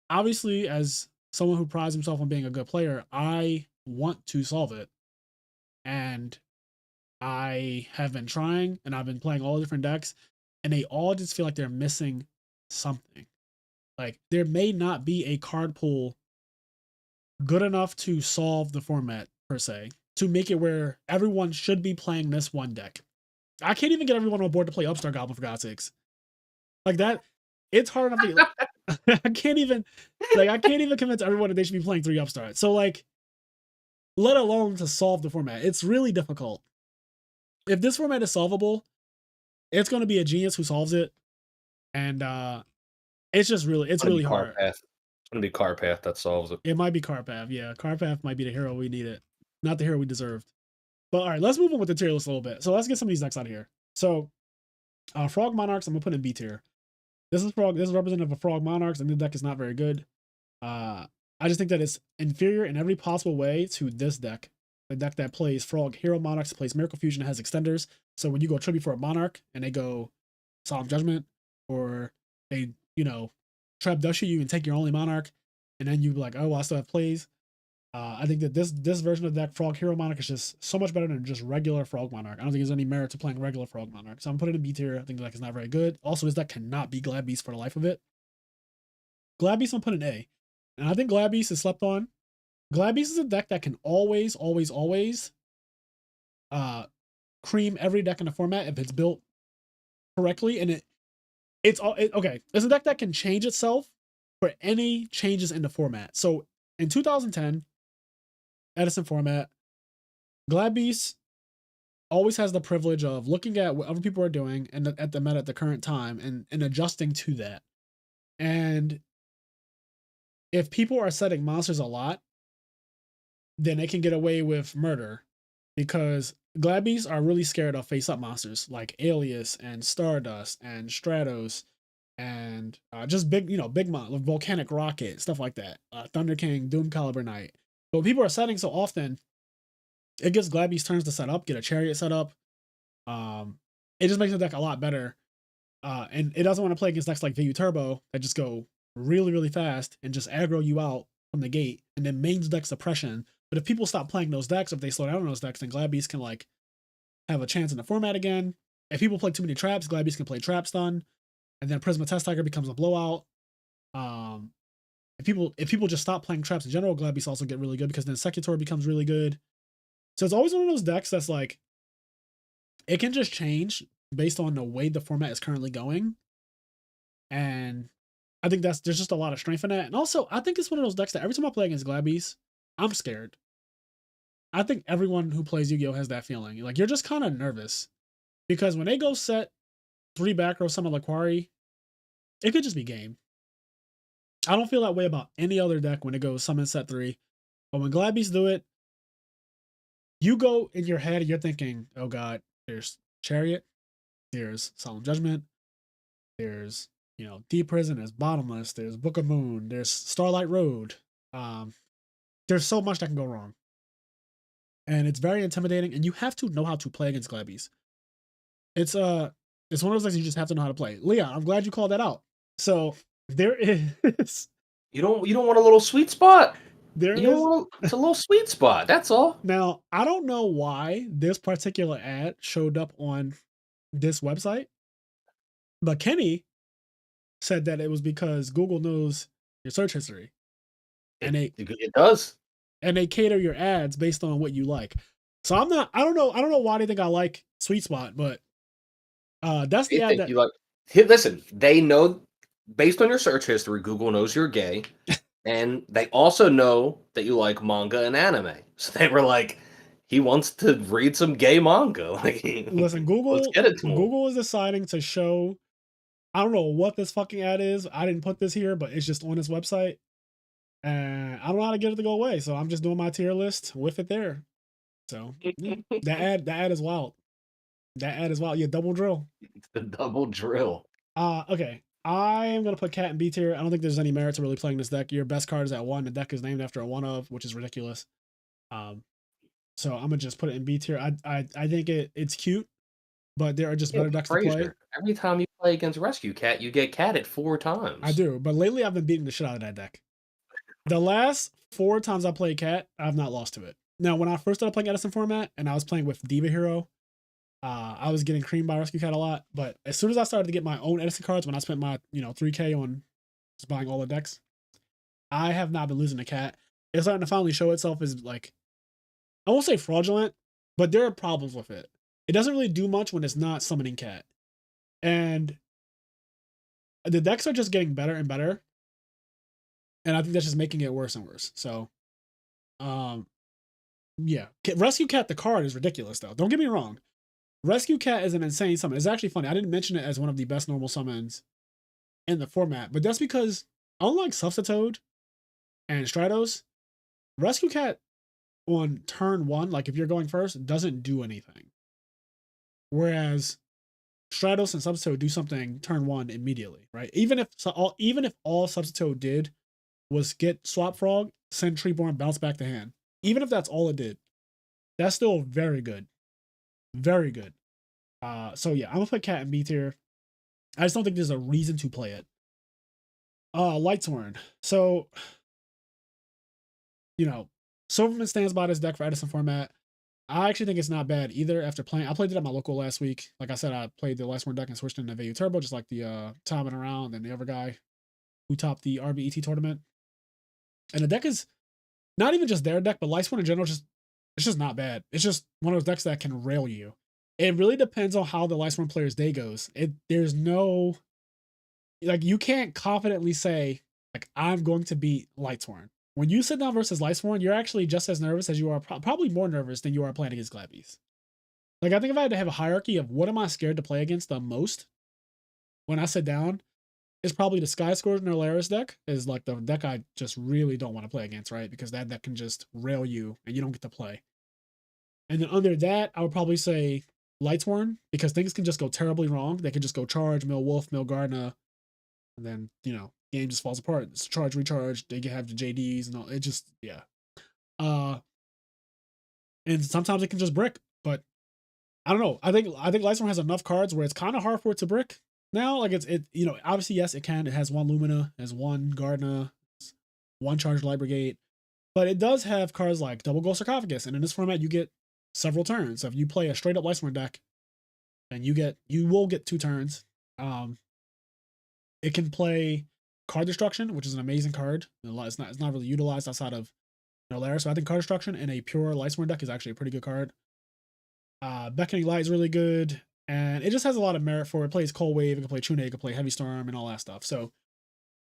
obviously as someone who prides himself on being a good player, I want to solve it. And I have been trying, and I've been playing all different decks, and they all just feel like they're missing something. Like there may not be a card pool good enough to solve the format per se, to make it where everyone should be playing this one deck. I can't even get everyone on board to play Upstart Goblin, for God's sakes. Like that, it's hard enough to I can't even convince everyone that they should be playing 3 Upstart. So like, let alone to solve the format. It's really difficult. If this format is solvable, it's going to be a genius who solves it. And it's really hard. It's gonna be Carpath that solves it. It might be Carpath. Yeah, Carpath might be the hero we needed, not the hero we deserved. But all right, let's move on with the tier list a little bit. So let's get some of these decks out of here. So Frog Monarchs, I'm gonna put in B tier. This is representative of Frog Monarchs, and the deck is not very good. I just think that it's inferior in every possible way to this deck. The deck that plays Frog Hero Monarchs, plays Miracle Fusion, has extenders. So when you go tribute for a Monarch and they go Solemn Judgment, or they, trap Dusty you and take your only Monarch, and then you be like, oh, well, I still have plays. I think that this version of the deck, Frog Hero Monarch, is just so much better than just regular Frog Monarch. I don't think there's any merit to playing regular Frog Monarch. So I'm putting it in B tier. I think the deck is not very good. Also, this deck cannot be Glad Beast for the life of it. Glad Beast, I'm putting A. And I think Glad Beast is slept on. Glad Beast is a deck that can always cream every deck in the format if it's built correctly. And it's a deck that can change itself for any changes in the format. So in 2010, Edison format, Glad Beast always has the privilege of looking at what other people are doing and at the meta at the current time and adjusting to that. And if people are setting monsters a lot, then they can get away with murder, because Glad Beasts are really scared of face-up monsters like Alias and Stardust and Stratos and just big mon, like Volcanic Rocket, stuff like that. Thunder King, Doom Caliber Knight. But people are setting so often, it gives Glad Beast turns to set up, get a Chariot set up. It just makes the deck a lot better. And it doesn't want to play against decks like Vayu Turbo that just go really, really fast and just aggro you out from the gate, and then mains deck suppression. But if people stop playing those decks, if they slow down on those decks, then Glad Beast can like have a chance in the format again. If people play too many traps, Glad Beast can play Trap Stun, and then Prisma Test Tiger becomes a blowout. If people just stop playing traps in general, Glad Beast also get really good, because then Secutor becomes really good. So it's always one of those decks that's like, it can just change based on the way the format is currently going. And I think there's just a lot of strength in that. And also, I think it's one of those decks that every time I play against Glad Beast, I'm scared. I think everyone who plays Yu-Gi-Oh has that feeling. Like, you're just kind of nervous, because when they go set 3 back row summon Laquari, it could just be game. I don't feel that way about any other deck when it goes summon set 3. But when Glad Beasts do it, you go in your head, you're thinking, oh god, there's Chariot, there's Solemn Judgment, there's, Deep Prison, there's Bottomless, there's Book of Moon, there's Starlight Road. There's so much that can go wrong. And it's very intimidating, and you have to know how to play against Glad Beasts. It's one of those things you just have to know how to play. Leon, I'm glad you called that out. So there is. You don't want a little sweet spot. It's a little sweet spot. That's all. Now, I don't know why this particular ad showed up on this website, but Kenny said that it was because Google knows your search history, and it does, and they cater your ads based on what you like. So I don't know why they think I like Sweet Spot, but that's the ad that you like. Listen, they know based on your search history, Google knows you're gay, and they also know that you like manga and anime. So they were like, he wants to read some gay manga. Like, listen, Google, let's get it to him. Google is deciding to show. I don't know what this fucking ad is. I didn't put this here, but it's just on this website. And I don't know how to get it to go away. So I'm just doing my tier list with it there. So that ad is wild. That ad is wild. Yeah, double drill. It's the double drill. Okay. I am going to put Cat in B tier. I don't think there's any merit to really playing this deck. Your best card is at 1. The deck is named after a 1 of, which is ridiculous. So I'm going to just put it in B tier. I think it's cute, but there are just better decks to play. Every time you play against Rescue Cat, you get catted 4 times. I do, but lately I've been beating the shit out of that deck. The last 4 times I played Cat, I've not lost to it. Now, when I first started playing Edison format and I was playing with Diva Hero, I was getting creamed by Rescue Cat a lot. But as soon as I started to get my own Edison cards, when I spent my $3K on just buying all the decks, I have not been losing to Cat. it's starting to finally show itself as like, I won't say fraudulent, but there are problems with it. It doesn't really do much when it's not summoning cat. And the decks are just getting better and better. And I think that's just making it worse and worse. So, um, yeah. Rescue Cat, the card is ridiculous though. Don't get me wrong. Rescue Cat is an insane summon. It's actually funny. I didn't mention it as one of the best normal summons in the format, but that's because unlike Substitute and Stratos, Rescue Cat on turn one, like if you're going first, doesn't do anything. Whereas Stratos and Substitute do something turn one immediately, right? Even if all Substitute did was get Swap Frog, send Treeborn, bounce back to hand. Even if that's all it did, that's still very good. Very good. So yeah, I'm gonna put Cat in B tier. I just don't think there's a reason to play it. Lightsworn. So, you know, Silverman stands by this deck for Edison format. I actually think it's not bad either after playing. I played it at my local last week. Like I said, I played the Lightsworn deck and switched into Vayu Turbo, just like the Tommen around and the other guy who topped the RBET tournament. And the deck is not even just their deck, but Lightsworn in general, it's just not bad. It's just one of those decks that can rail you. It really depends on how the Lightsworn player's day goes. There's no, like, you can't confidently say, like, I'm going to beat Lightsworn. When you sit down versus Lightsworn, you're actually just as nervous as you are, probably more nervous than you are playing against Glad Beast. Like, I think if I had to have a hierarchy of what am I scared to play against the most when I sit down, it's probably the Sky Scourge and Alaris deck is like the deck I just really don't want to play against, right? Because that deck can just rail you and you don't get to play. And then under that, I would probably say Lightsworn, because things can just go terribly wrong. They can just go charge, mill Wolf, mill Gardna, and then, you know, game just falls apart. It's charge, recharge, they can have the JDs and all. It just, yeah. And sometimes it can just brick, but I don't know. I think Lightsworn has enough cards where it's kind of hard for it to brick now. Like it, you know, obviously, yes, it can. It has one Lumina, it has one Gardna, one Charged Light Brigade, but it does have cards like Double Gold Sarcophagus, and in this format, you get several turns. So if you play a straight up Lightsworn deck, then you will get 2 turns. It can play Card Destruction, which is an amazing card. It's not really utilized outside of, you know, Lair. So I think Card Destruction in a pure Lightsworn deck is actually a pretty good card. Beckoning Light is really good, and it just has a lot of merit for it. It plays Cold Wave, it can play Trune, it can play Heavy Storm, and all that stuff. So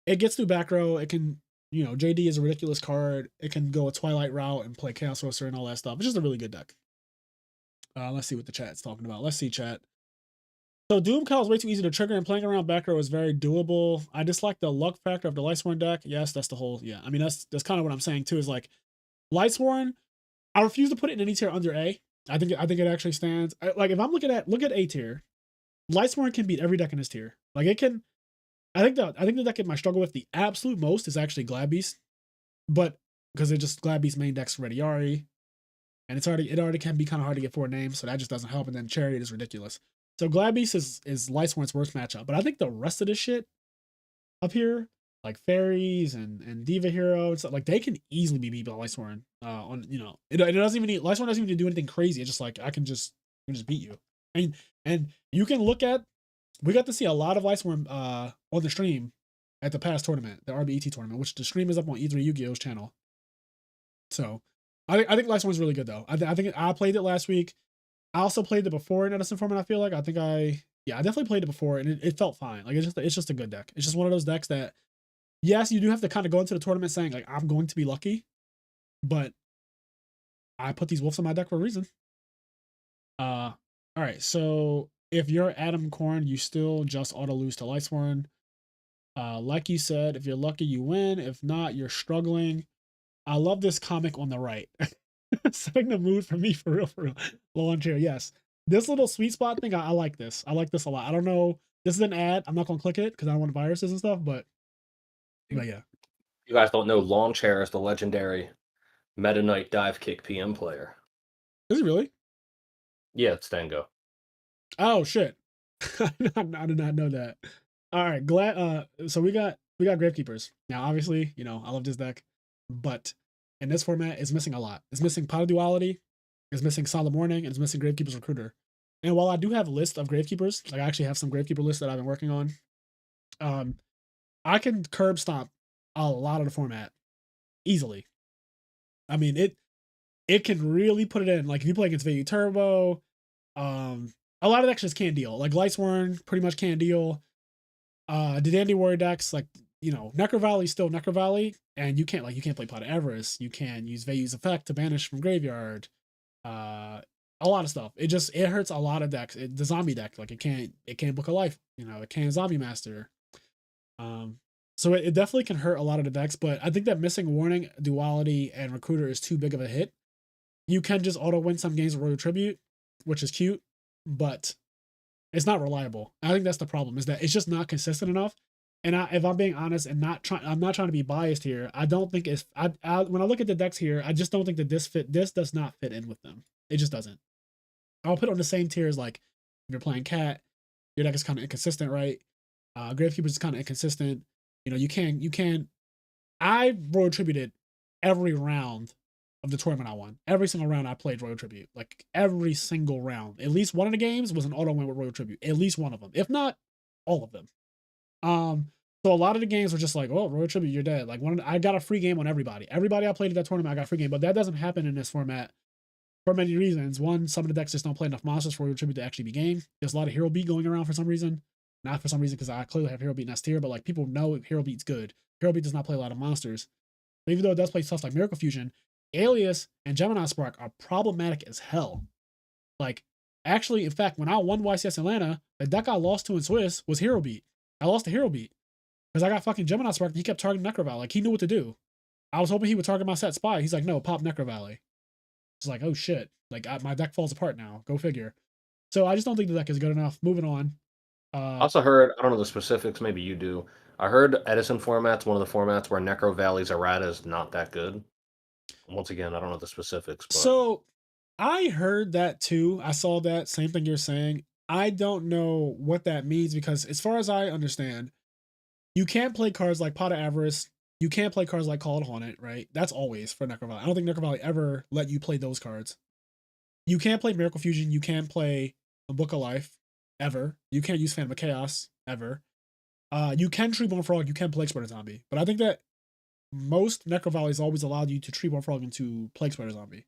it gets through back row. It can, you know, JD is a ridiculous card. It can go a Twilight route and play Chaos Sorcerer and all that stuff. It's just a really good deck. Let's see what the chat's talking about. Let's see, chat. So Doom Call is way too easy to trigger, and playing around back row is very doable. I dislike the luck factor of the Lightsworn deck. Yes, that's the whole, yeah. I mean, that's kind of what I'm saying too, is like Lightsworn, I refuse to put it in any tier under A. I think it actually stands. Like if I'm look at A tier, Lightsworn can beat every deck in this tier. Like it can. I think the deck it might struggle with the absolute most is actually Glad Beast, but because it just Glad Beast main deck's Rediari, and it already can be kind of hard to get 4 names, so that just doesn't help. And then Chariot is ridiculous. So Glad Beast is Lightsworn's worst matchup. But I think the rest of this shit up here, like Fairies and Diva Hero and stuff, like they can easily be beat by Lightsworn. On, you know, it doesn't even need, Lightsworn doesn't even need to do anything crazy. It's just like I can just beat you. And you can look at, we got to see a lot of Lightsworn on the stream at the past tournament, the RBET tournament, which the stream is up on E3 Yugioh's channel. So I think Lightsworn's really good though. I think I played it last week. I also played it before in Edison format. I feel like I definitely played it before, and it felt fine. Like it's just a good deck. It's just one of those decks that, yes, you do have to kind of go into the tournament saying like I'm going to be lucky, but I put these wolves in my deck for a reason. All right. So if you're Adam Korn, you still just auto lose to Lightsworn. Like you said, if you're lucky, you win. If not, you're struggling. I love this comic on the right. Setting the mood for me, for real. Lawn chair, yes. This little sweet spot thing, I like this. I like this a lot. I don't know. This is an ad. I'm not gonna click it because I don't want viruses and stuff. But yeah. You guys don't know Lawn Chair is the legendary Meta Knight dive kick PM player. Is it really? Yeah, it's Stengo. Oh shit! I did not know that. All right, glad. So we got Gravekeepers. Now, obviously, you know I love this deck, but in this format, it's missing a lot. It's missing Pot of Duality, it's missing Solid Morning, and it's missing Gravekeepers Recruiter. And while I do have a list of Gravekeepers, like I actually have some Gravekeeper lists that I've been working on, I can curb stomp a lot of the format easily. I mean, it can really put it in. Like if you play against Vayu Turbo, a lot of decks just can't deal. Like Lightsworn pretty much can't deal. The Dandy Warrior decks, like, you know, Necro Valley still Necro Valley, and you can't play Pot of Avarice. You can use Vayu's effect to banish from graveyard. A lot of stuff. It hurts a lot of decks. The zombie deck, like it can't book a life. You know, it can't zombie master. So it definitely can hurt a lot of the decks. But I think that missing Warning, Duality, and Recruiter is too big of a hit. You can just auto win some games with Royal Tribute, which is cute, but it's not reliable. I think that's the problem, is that it's just not consistent enough. And if I'm being honest and I'm not trying to be biased here. I don't think it's, when I look at the decks here, I just don't think that this does not fit in with them. It just doesn't. I'll put it on the same tier as, like, if you're playing Cat, your deck is kind of inconsistent, right? Gravekeepers is kind of inconsistent. You know, you can. I Royal Tributed every round of the tournament I won. Every single round I played Royal Tribute. Like every single round. At least one of the games was an auto win with Royal Tribute. At least one of them. If not, all of them. So a lot of the games were just like, oh, Royal Tribute, you're dead. Like I got a free game on everybody. Everybody I played at that tournament, I got a free game. But that doesn't happen in this format for many reasons. One, some of the decks just don't play enough monsters for Royal Tribute to actually be game. There's a lot of Hero Beat going around for some reason. Not for some reason because I clearly have Hero Beat in S tier, but like people know Hero Beat's good. Hero Beat does not play a lot of monsters. But even though it does play stuff like Miracle Fusion, Alias and Gemini Spark are problematic as hell. Like, actually, in fact, when I won YCS Atlanta, the deck I lost to in Swiss was Hero Beat. I lost to Hero Beat because I got fucking Gemini Spark and he kept targeting Necro Valley. Like, he knew what to do. I was hoping he would target my set Spy. He's like, no, pop Necro Valley. It's like, oh shit. Like, my deck falls apart now. Go figure. So I just don't think the deck is good enough. Moving on. I also heard, I don't know the specifics, maybe you do. I heard Edison format's one of the formats where Necro Valley's errata is not that good. Once again, I don't know the specifics. But... So I heard that too. I saw that same thing you're saying. I don't know what that means because as far as I understand, you can't play cards like Pot of Avarice. You can't play cards like Called Haunted, right? That's always for Necro Valley. I don't think Necro Valley ever let you play those cards. You can't play Miracle Fusion. You can't play a Book of Life, ever. You can't use Phantom of Chaos, ever. You can Treeborn Frog. You can Plague Spreader Zombie. But I think that most Necro Valleys always allowed you to Treeborn Frog into Plague Spreader Zombie.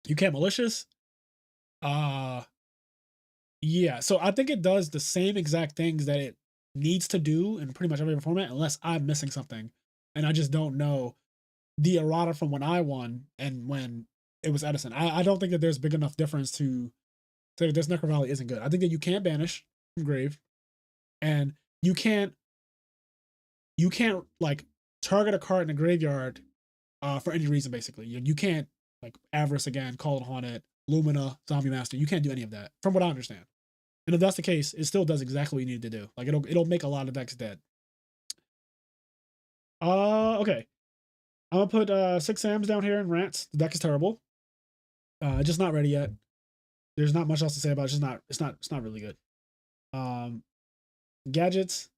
You can't Malicious. Yeah, so I think it does the same exact things that it needs to do in pretty much every format, unless I'm missing something. And I just don't know the errata from when I won and when it was Edison. I don't think that there's big enough difference to say that this Necro Valley isn't good. I think that you can't banish from grave, and you can't like target a card in a graveyard for any reason. Basically, you can't like Avarice again, Call It Haunted, Lumina, Zombie Master. You can't do any of that, from what I understand. And if that's the case, it still does exactly what you need to do. Like it'll make a lot of decks dead. Okay. I'm gonna put 6 Sams down here in Rants. The deck is terrible. Just not ready yet. There's not much else to say about it. It's not really good. Gadgets,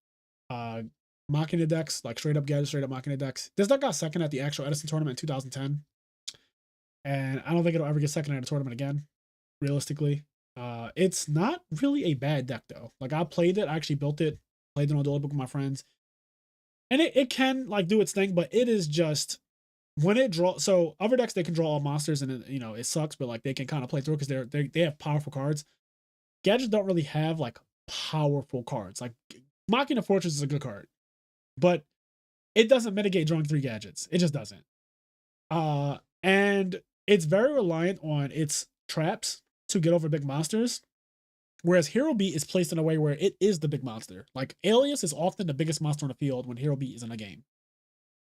Machina decks, like straight up gadgets, straight up Machina decks. This deck got second at the actual Edison tournament in 2010. And I don't think it'll ever get second at a tournament again, realistically. It's not really a bad deck though. Like I played it, I actually built it, played it on Duel Book with my friends. And it can like do its thing, but it is just when it draws. So other decks, they can draw all monsters and it sucks, but like they can kind of play through because they have powerful cards. Gadgets don't really have like powerful cards. Like Machina Fortress is a good card, but it doesn't mitigate drawing 3 gadgets. It just doesn't. And it's very reliant on its traps to get over big monsters. Whereas Hero Beat is placed in a way where it is the big monster. Like Alias is often the biggest monster on the field when Hero Beat is in a game.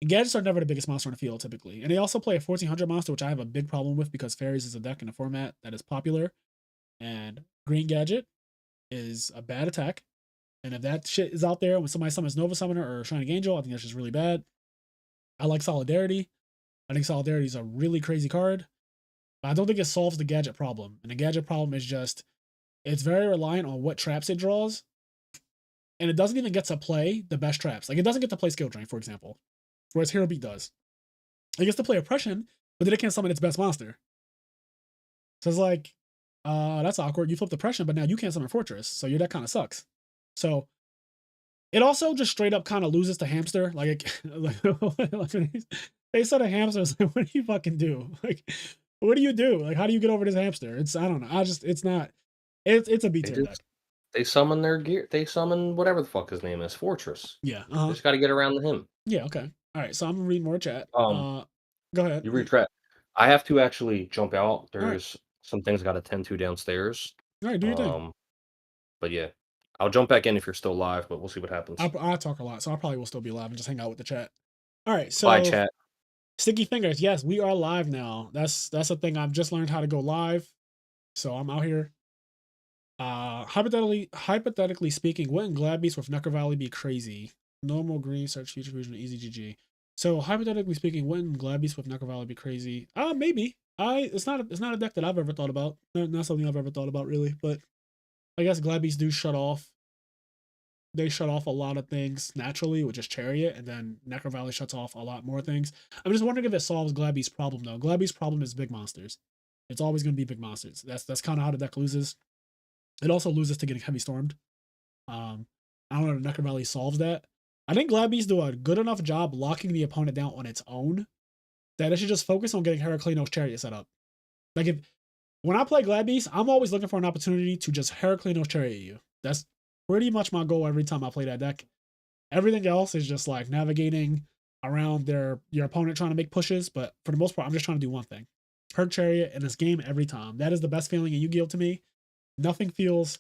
And gadgets are never the biggest monster on the field typically. And they also play a 1400 monster, which I have a big problem with because Fairies is a deck in a format that is popular. And Green Gadget is a bad attack. And if that shit is out there when somebody summons Nova Summoner or Shining Angel, I think that's just really bad. I like Solidarity. I think Solidarity is a really crazy card. But I don't think it solves the gadget problem. And the gadget problem is just, it's very reliant on what traps it draws. And it doesn't even get to play the best traps. Like it doesn't get to play Skill Drain, for example. Whereas Hero Beat does. It gets to play Oppression, but then it can't summon its best monster. So it's like, that's awkward. You flipped Oppression, but now you can't summon Fortress. So your deck kind of sucks. So it also just straight up kind of loses to Hamster. Like, it they said a hamster. It's like, what do you fucking do? Like, what do you do? Like, how do you get over this hamster? It's I don't know. It's not. It's a B They tier deck. just they summon their gear. They summon whatever the fuck his name is, Fortress. Yeah. They just got to get around to him. Yeah. Okay. All right. So I'm gonna read more chat. Um, Go ahead. you retract. I have to actually jump out. All right. There's some things I got to tend to downstairs. All right. Do your thing. But yeah, I'll jump back in if you're still live. But we'll see what happens. I talk a lot, so I probably will still be live and just hang out with the chat. All right. Bye, So chat. Sticky Fingers. Yes, we are live now. That's a thing. I've just learned how to go live, so I'm out here. Hypothetically speaking, wouldn't Glad Beast with Necker Valley be crazy? Normal green search future fusion easy GG. So hypothetically speaking, wouldn't Glad Beast with Necker Valley be crazy? Maybe. It's not a deck that I've ever thought about. Not something I've ever thought about really, but I guess Glad Beasts do shut off. They shut off a lot of things naturally with just Chariot, and then Necker Valley shuts off a lot more things. I'm just wondering if it solves Glad Beast's problem though. Glad Beast's problem is big monsters. It's always going to be big monsters. That's kind of how the deck loses. It also loses to getting heavy stormed. I don't know if Necker Valley solves that. I think Glad Beasts do a good enough job locking the opponent down on its own that it should just focus on getting Heraclinos Chariot set up. Like when I play Glad Beasts, I'm always looking for an opportunity to just Heraclinos Chariot you. That's pretty much my goal every time I play that deck. Everything else is just like navigating around your opponent trying to make pushes, but for the most part, I'm just trying to do one thing. Her Chariot in this game every time. That is the best feeling in Yu-Gi-Oh! To me. Nothing feels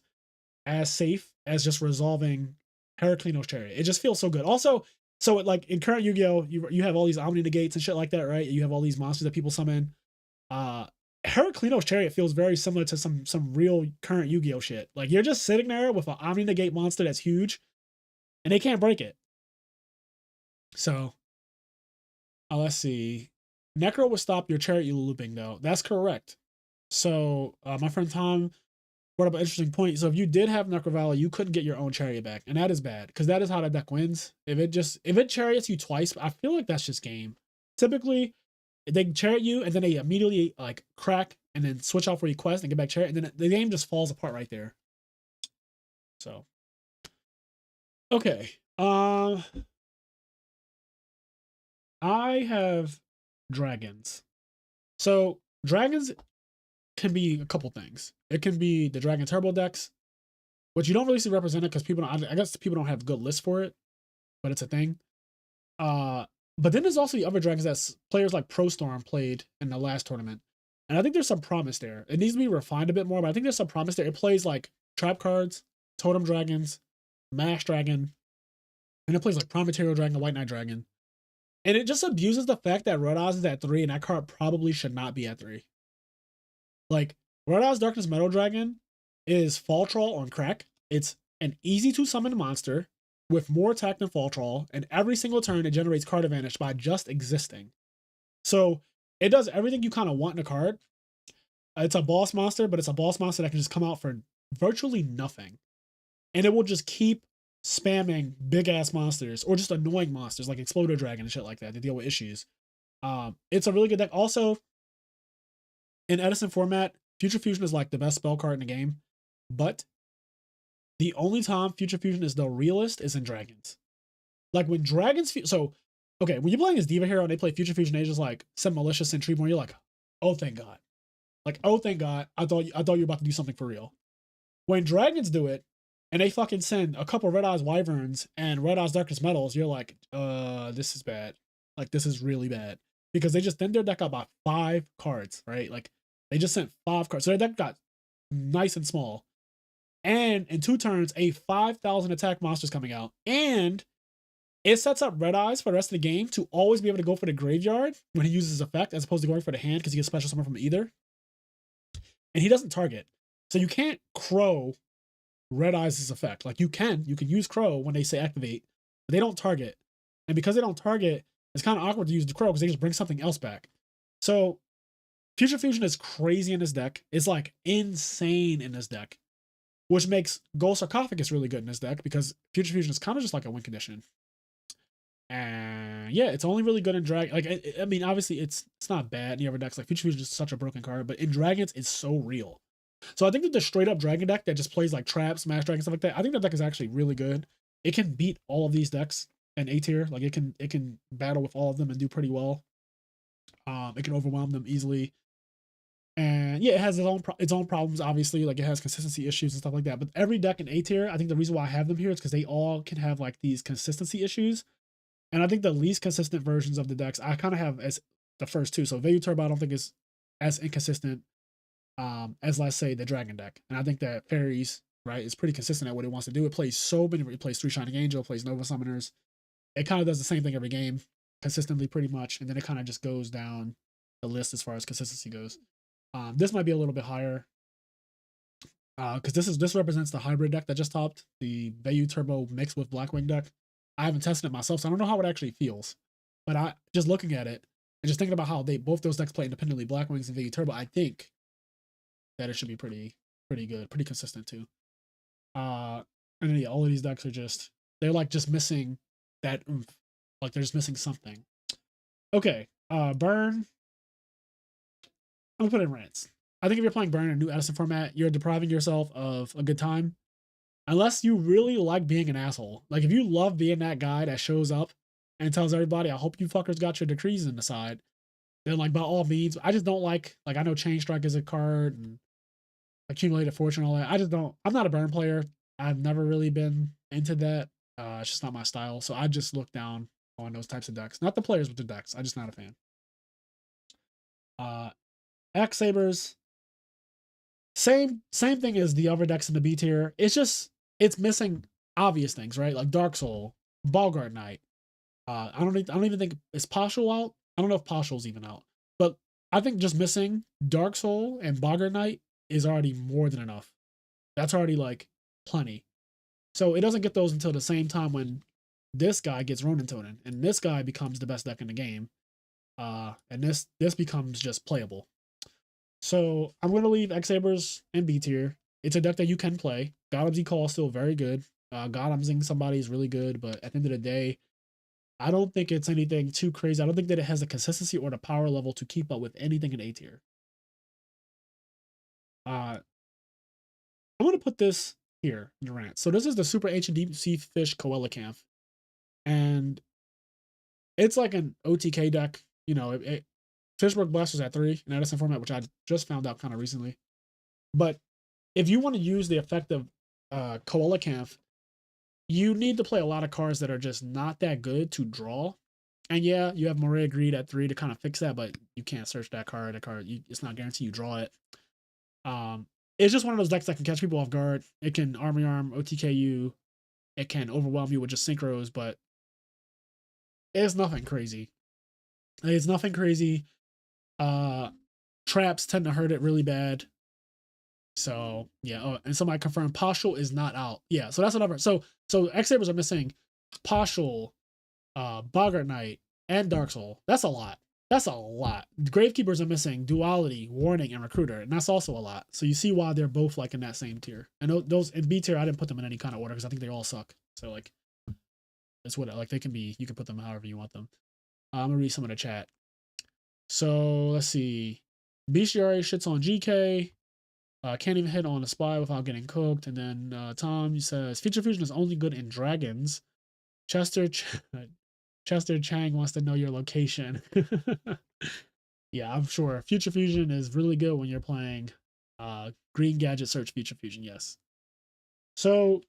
as safe as just resolving Heraclinos Chariot. It just feels so good. Also, so like in current Yu-Gi-Oh, you have all these Omni Negates and shit like that, right? You have all these monsters that people summon. Heraclinos Chariot feels very similar to some real current Yu-Gi-Oh shit. Like you're just sitting there with an Omni Negate monster that's huge, and they can't break it. So, let's see. Necro will stop your Chariot looping though. That's correct. So, my friend Tom brought up an interesting point. So if you did have Necro Valley, you couldn't get your own Chariot back, and that is bad because that is how that deck wins. If it Chariots you twice, I feel like that's just game. Typically, they Chariot you and then they immediately like crack and then switch off for request and get back Chariot, and then the game just falls apart right there. So, okay, I have dragons. So dragons can be a couple things. It can be the Dragon Turbo decks, which you don't really see represented because people don't, I guess people don't have good lists for it, but it's a thing. But then there's also the other dragons that players like Pro Storm played in the last tournament. And I think there's some promise there. It needs to be refined a bit more, but I think there's some promise there. It plays like trap cards, totem dragons, mash dragon, and it plays like Prime Material Dragon, White Knight Dragon. And it just abuses the fact that Red Eyes is at 3 and that card probably should not be at 3. Like, Red Eyes Darkness Metal Dragon is Fall Troll on crack. It's an easy to summon monster with more attack than Fall Troll, and every single turn it generates card advantage by just existing. So it does everything you kind of want in a card. It's a boss monster, but it's a boss monster that can just come out for virtually nothing. And it will just keep spamming big ass monsters or just annoying monsters like Exploder Dragon and shit like that to deal with issues. It's a really good deck. Also, in Edison format, Future Fusion is like the best spell card in the game, but the only time Future Fusion is the realest is in Dragons. Like when Dragons, okay, when you're playing as Diva Hero and they play Future Fusion, they just like send Malicious and Treeborn, you're like, oh thank God. Like, oh thank God, I thought you were about to do something for real. When Dragons do it, and they fucking send a couple Red Eyes Wyverns and Red Eyes Darkest Metals, you're like, this is bad. Like, this is really bad. Because they just thinned their deck out by 5 cards, right? Like, they just sent 5 cards. So their deck got nice and small. And in 2 turns, a 5,000 attack monster's coming out. And it sets up Red Eyes for the rest of the game to always be able to go for the graveyard when he uses his effect, as opposed to going for the hand because he gets special summon from either. And he doesn't target. So you can't Crow Red Eyes' effect. Like you can use Crow when they say activate, but they don't target. And because they don't target, it's kind of awkward to use the Crow because they just bring something else back. So Future Fusion is crazy in this deck. It's like insane in this deck, which makes Gold Sarcophagus really good in this deck because Future Fusion is kind of just like a win condition. And yeah, it's only really good in Drag. Like I mean, obviously it's not bad in the other decks. Like Future Fusion is such a broken card, but in Dragons, it's so real. So I think that the straight up dragon deck that just plays like traps, smash dragon, stuff like that, I think that deck is actually really good. It can beat all of these decks in A tier. Like it can battle with all of them and do pretty well. It can overwhelm them easily. And yeah, it has its own problems, obviously. Like it has consistency issues and stuff like that. But every deck in A tier, I think the reason why I have them here is because they all can have like these consistency issues. And I think the least consistent versions of the decks I kind of have as the first two. So Vayu Turbo I don't think is as inconsistent as, let's say, the Dragon deck. And I think that Fairies, right, is pretty consistent at what it wants to do. It plays so many, it plays 3 Shining Angel, plays Nova Summoners. It kind of does the same thing every game consistently pretty much. And then it kind of just goes down the list as far as consistency goes. This might be a little bit higher because this represents the hybrid deck that just topped, the Vayu Turbo mixed with Blackwing deck. I haven't tested it myself, so I don't know how it actually feels. But I just looking at it and just thinking about how they both those decks play independently, Blackwings and Vayu Turbo, I think that it should be pretty good, pretty consistent too. And then yeah, all of these decks are they're like just missing that oomph, like they're just missing something. Okay, Burn. I'm gonna put in rants. I think if you're playing Burn in a new Edison format, you're depriving yourself of a good time. Unless you really like being an asshole. Like if you love being that guy that shows up and tells everybody, I hope you fuckers got your decrees in the side, then like by all means, I just don't like I know Chain Strike is a card and Accumulated Fortune, all that. I'm not a Burn player. I've never really been into that. It's just not my style. So I just look down on those types of decks. Not the players, but the decks. I'm just not a fan. X Sabers, same thing as the other decks in the B tier. It's missing obvious things, right? Like Dark Soul, Balgard Knight. I don't even think is Partial out. I don't know if Partial's even out, but I think just missing Dark Soul and Balgard Knight is already more than enough. That's already like plenty. So it doesn't get those until the same time when this guy gets Ronin Tonin, and this guy becomes the best deck in the game. And this becomes just playable. So I'm gonna leave X Sabers in B tier. It's a deck that you can play. Godam's Call is still very good. Godamsing somebody is really good, but at the end of the day, I don't think it's anything too crazy. I don't think that it has the consistency or the power level to keep up with anything in A tier. I'm gonna put this here in the rant. So this is the Super Ancient Deep Sea Fish Coelacanth, and it's like an OTK deck. You know, Fishberg Blasters at 3 in Edison format, which I just found out kind of recently. But if you want to use the effect of Coelacanth, you need to play a lot of cards that are just not that good to draw. And yeah, you have Moray Greed at 3 to kind of fix that, but you can't search that card. It's not guaranteed you draw it. It's just one of those decks that can catch people off guard. It can Army Arm, OTK you. It can overwhelm you with just synchros, but it's nothing crazy. It's nothing crazy. Traps tend to hurt it really bad. So yeah. Oh, and somebody confirmed Partial is not out. Yeah. So that's another. So X Sabers are missing Partial, Boggart Knight, and Dark Soul. That's a lot. That's a lot. Gravekeepers are missing Duality, Warning, and Recruiter, and that's also a lot. So you see why they're both like in that same tier. And those in B tier, I didn't put them in any kind of order because I think they all suck. So like, that's what like they can be. You can put them however you want them. I'm gonna read some of the chat. So let's see. Bestiary shits on GK. Can't even hit on a spy without getting cooked. And then Tom says Future Fusion is only good in dragons. Chester Chang wants to know your location. Yeah, I'm sure. Future Fusion is really good when you're playing Green Gadget Search Future Fusion, yes. So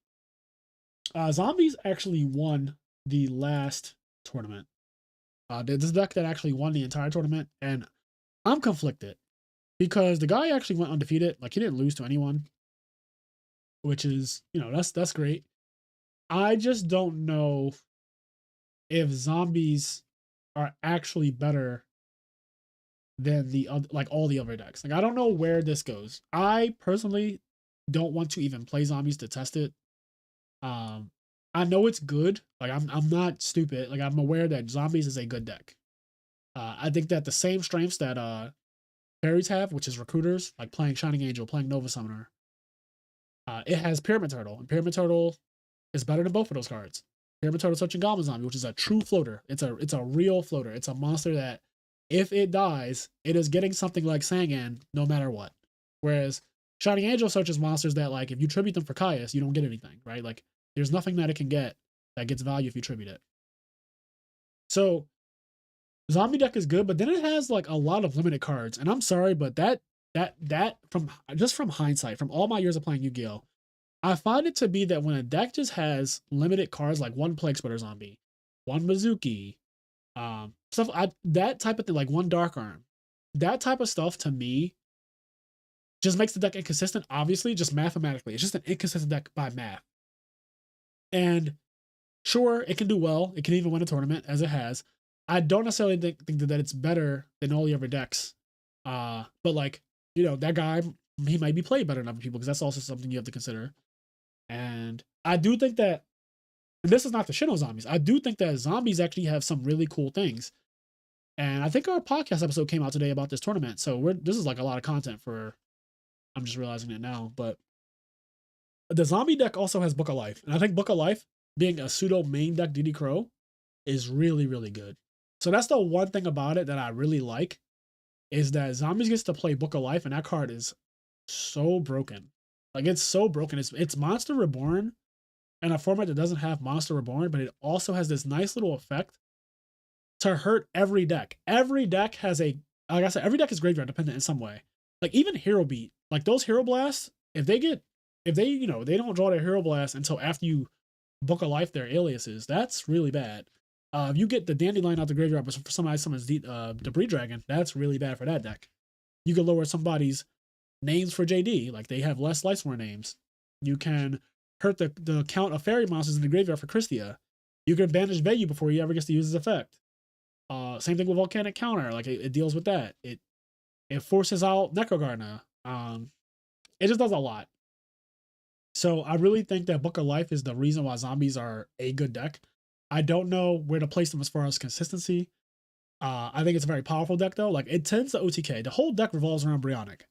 Zombies actually won the last tournament. This deck that actually won the entire tournament, and I'm conflicted because the guy actually went undefeated. Like he didn't lose to anyone, which is, you know, that's great. I just don't know if Zombies are actually better than the other, like all the other decks. Like I don't know where this goes. I personally don't want to even play Zombies to test it. I know it's good. Like I'm not stupid. Like I'm aware that Zombies is a good deck. I think that the same strengths that fairies have, which is recruiters, like playing Shining Angel, playing Nova Summoner. It has Pyramid Turtle, and Pyramid Turtle is better than both of those cards. Pyramid Turtle Searching Goblin Zombie, which is a true floater. It's a real floater. It's a monster that if it dies, it is getting something like Sangan no matter what. Whereas Shining Angel searches monsters that, like, if you tribute them for Caius, you don't get anything, right? Like, there's nothing that it can get that gets value if you tribute it. So Zombie deck is good, but then it has like a lot of limited cards. And I'm sorry, but that from hindsight, from all my years of playing Yu-Gi-Oh, I find it to be that when a deck just has limited cards, like one Plague Spreader Zombie, one Mizuki, stuff that type of thing, like one Dark Arm, that type of stuff to me just makes the deck inconsistent. Obviously, just mathematically, it's just an inconsistent deck by math. And sure, it can do well. It can even win a tournament, as it has. I don't necessarily think that it's better than all the other decks. But like, that guy, he might be played better than other people because that's also something you have to consider. And I do think that, and this is not the shit on zombies, I do think that zombies actually have some really cool things. And I think our podcast episode came out today about this tournament. So this is like a lot of content for, I'm just realizing it now. But the zombie deck also has Book of Life. And I think Book of Life, being a pseudo main deck DD Crow, is really, really good. So that's the one thing about it that I really like, is that zombies gets to play Book of Life, and that card is so broken. Like, it's so broken. It's Monster Reborn in a format that doesn't have Monster Reborn, but it also has this nice little effect to hurt every deck. Every deck has like I said, every deck is graveyard dependent in some way. Like even Hero Beat, like those Hero Blasts, if they they don't draw their Hero Blast until after you Book of Life their aliases, that's really bad. If you get the Dandelion out the graveyard, but for somebody summons Debris Dragon, that's really bad for that deck. You can lower somebody's names for JD, like they have less Lightsworn names. You can hurt the count of fairy monsters in the graveyard for Christia. You can banish Vayu before he ever gets to use his effect. Same thing with Volcanic Counter, like it deals with that. It forces out Necrogarna. It just does a lot. So I really think that Book of Life is the reason why zombies are a good deck. I don't know where to place them as far as consistency. I think it's a very powerful deck though. Like it tends to OTK. The whole deck revolves around Brionac.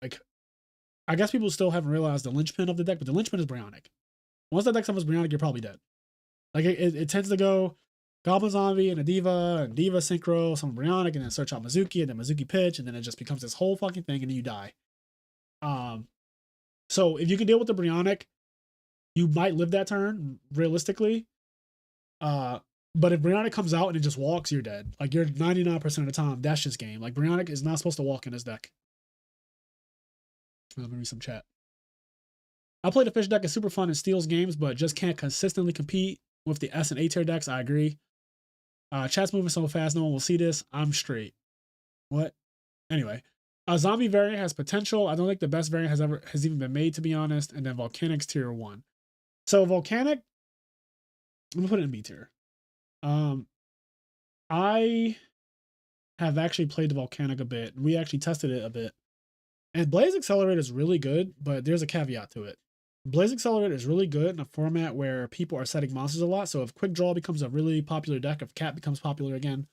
Like I guess people still haven't realized the linchpin of the deck, but the linchpin is Brionac. Once that deck summons Brionac, you're probably dead. Like it tends to go Goblin Zombie and a Diva Synchro, some Brionac, and then search out Mizuki, and then Mizuki pitch, and then it just becomes this whole fucking thing, and then you die. So if you can deal with the Brionac, you might live that turn, realistically. But if Brionac comes out and it just walks, you're dead. Like you're 99% of the time, that's just game. Like Brionac is not supposed to walk in this deck. Let me read some chat. I play the fish deck, is super fun and steals games, but just can't consistently compete with the S and A tier decks. I agree. Chat's moving so fast, no one will see this. I'm straight. What? Anyway, a zombie variant has potential. I don't think the best variant has even been made, to be honest. And then Volcanics tier 1. So Volcanic, I'm gonna put it in B tier. I have actually played the Volcanic a bit. We actually tested it a bit. And Blaze Accelerator is really good, but there's a caveat to it. Blaze Accelerator is really good in a format where people are setting monsters a lot. So if Quickdraw becomes a really popular deck, if Cat becomes popular again,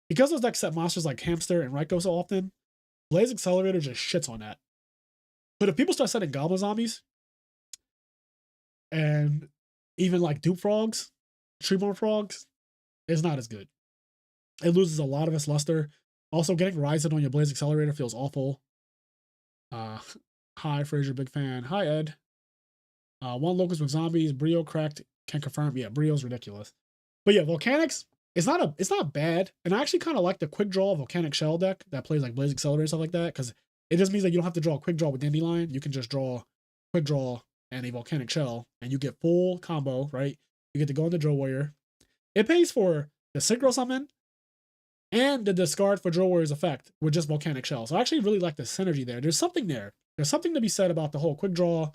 because those decks set monsters like Hamster and Raikou so often, Blaze Accelerator just shits on that. But if people start setting Goblin Zombies, and even like Dupe Frogs, Treeborn Frogs, it's not as good. It loses a lot of its luster. Also, getting Ryzen on your Blaze Accelerator feels awful. Hi, Fraser, big fan. Hi, Ed. One Locust with zombies. Brio cracked. Can confirm. Yeah, Brio's ridiculous. But yeah, Volcanics, it's not bad. And I actually kind of like the quick draw Volcanic Shell deck that plays like Blaze Accelerator, stuff like that, because it just means that you don't have to draw a quick draw with Dandelion. You can just draw quick draw and a Volcanic Shell, and you get full combo, right? You get to go into Drill Warrior. It pays for the Synchro Summon and the discard for Drill Warrior's effect with just Volcanic Shell. So I actually really like the synergy there. There's something there. There's something to be said about the whole quick draw,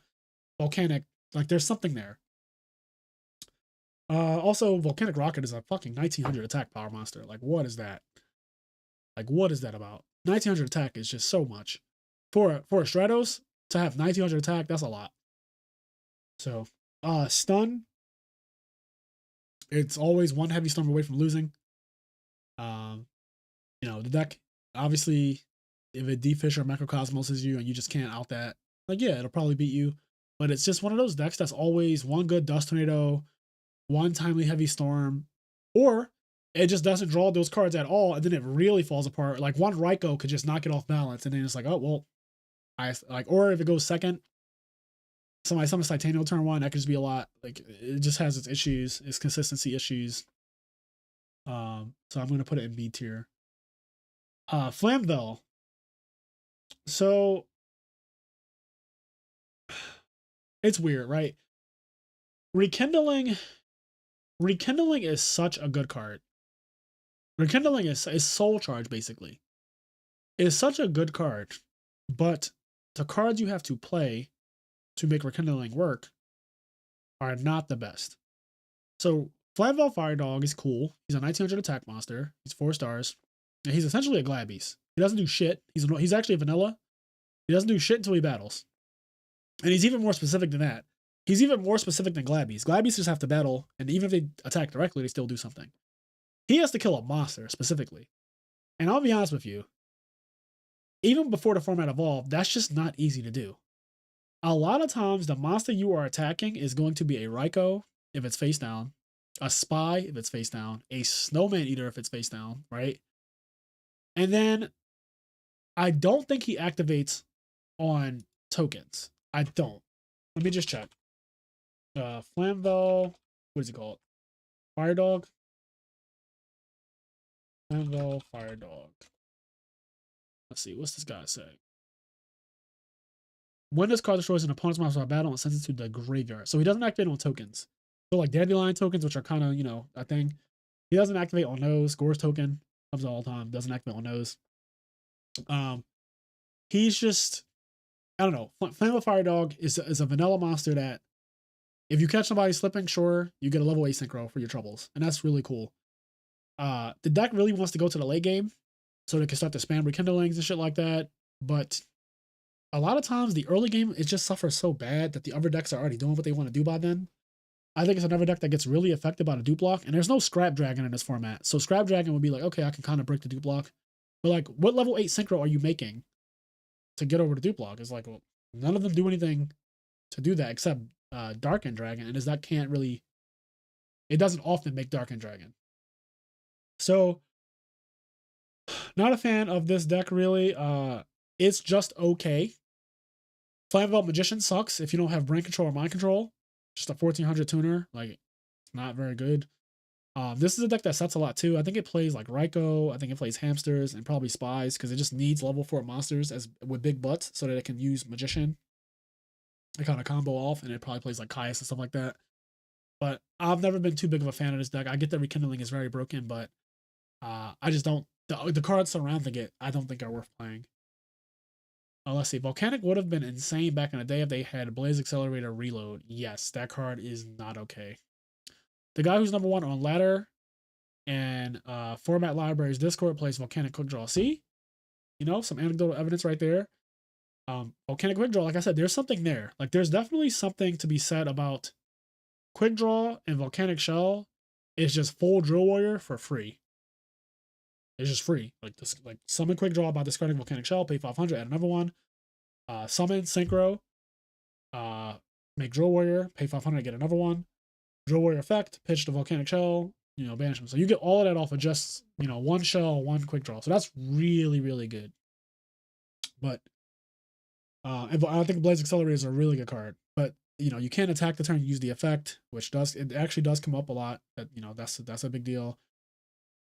Volcanic. Like, there's something there. Also, Volcanic Rocket is a fucking 1900 attack power monster. Like, what is that? Like, what is that about? 1900 attack is just so much. For a Stratos to have 1900 attack, that's a lot. So, stun. It's always one heavy storm away from losing. The deck, obviously, if it D-Fish or Macrocosmos is you and you just can't out that, like, yeah, it'll probably beat you. But it's just one of those decks that's always one good Dust Tornado, one timely Heavy Storm, or it just doesn't draw those cards at all, and then it really falls apart. Like, one Raikou could just knock it off balance, and then it's like, oh, well, or if it goes second, somebody summons Titanium turn 1, that could just be a lot. Like, it just has its issues, its consistency issues. So I'm gonna put it in B tier. Flamvell. So it's weird, right? Rekindling is such a good card. Rekindling is soul charge basically. It is such a good card, but the cards you have to play to make Rekindling work are not the best. So Flamvell Fire Dog is cool. He's a 1900 attack monster. He's 4 stars. And he's essentially a Glad Beast. He doesn't do shit. He's actually a vanilla. He doesn't do shit until he battles. And he's even more specific than that. He's even more specific than Glad Beasts. Glad Beasts just have to battle, and even if they attack directly, they still do something. He has to kill a monster specifically. And I'll be honest with you, even before the format evolved, that's just not easy to do. A lot of times, the monster you are attacking is going to be a Raikou if it's face down, a Spy if it's face down, a Snowman Eater if it's face down, right? And then I don't think he activates on tokens. I don't. Let me just check. Flamvell, what is it called? Fire Dog? Flamvell Fire Dog. Let's see, what's this guy say? When this card destroys an opponent's monster by battle, it sends it to the graveyard. So he doesn't activate on tokens. So like Dandelion tokens, which are kind of, a thing. He doesn't activate on those. Gore's token comes all the time. Doesn't activate on those. He's just, I don't know. Flamvell Fire Dog is a vanilla monster that if you catch somebody slipping, sure, you get a level 8 synchro for your troubles. And that's really cool. The deck really wants to go to the late game so they can start to spam rekindlings and shit like that. But a lot of times the early game, it just suffers so bad that the other decks are already doing what they want to do by then. I think it's another deck that gets really affected by the dupe block. And there's no Scrap Dragon in this format. So Scrap Dragon would be like, okay, I can kind of break the dupe block. But like, what level 8 synchro are you making to get over the dupe block? It's like, well, none of them do anything to do that except Dark End Dragon. And that can't really, it doesn't often make Dark End Dragon. So, not a fan of this deck really. It's just okay. Flamvell Magician sucks if you don't have brain control or mind control. Just a 1400 tuner, like, not very good. This is a deck that sets a lot too. I think it plays like Raikou. I think it plays Hamsters and probably Spies because it just needs level 4 monsters with big butts so that it can use Magician. It kind of combo off, and it probably plays like Caius and stuff like that. But I've never been too big of a fan of this deck. I get that Rekindling is very broken, but I just don't. The cards surrounding it, I don't think are worth playing. Let's see. Volcanic would have been insane back in the day if they had Blaze Accelerator Reload. Yes, that card is not okay. The guy who's number 1 on ladder and Format Libraries Discord plays Volcanic Quickdraw. See? Some anecdotal evidence right there. Volcanic Quickdraw, like I said, there's something there. Like, there's definitely something to be said about Quickdraw and Volcanic Shell. It's just full Drill Warrior for free. It's just free. Like summon Quickdraw by discarding Volcanic Shell, pay 500, add another one. Summon Synchro, make Drill Warrior, pay 500, get another one. Drill Warrior effect, pitch the Volcanic Shell, banish them. So you get all of that off of just, one shell, one Quickdraw. So that's really, really good. But and I think Blaze Accelerator is a really good card. But you can't attack the turn, you use the effect, which it actually does come up a lot. That that's a big deal.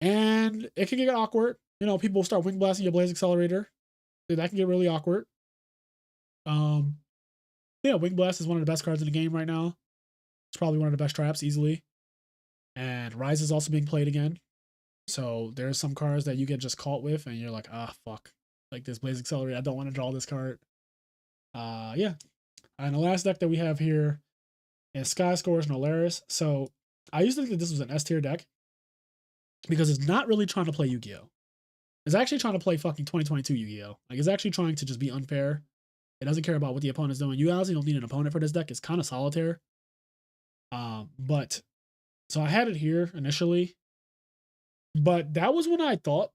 And it can get awkward. People start wing blasting your Blaze Accelerator. That can get really awkward. Yeah, Wing Blast is one of the best cards in the game right now. It's probably one of the best traps easily. And Rise is also being played again. So there's some cards that you get just caught with and you're like, fuck. Like this Blaze Accelerator, I don't want to draw this card. Yeah. And the last deck that we have here is Sky Scourge and Alaris. So I used to think that this was an S tier deck because it's not really trying to play Yu-Gi-Oh! It's actually trying to play fucking 2022 Yu-Gi-Oh! Like, it's actually trying to just be unfair. It doesn't care about what the opponent's doing. You honestly don't need an opponent for this deck. It's kind of solitaire. But, so I had it here initially. But that was when I thought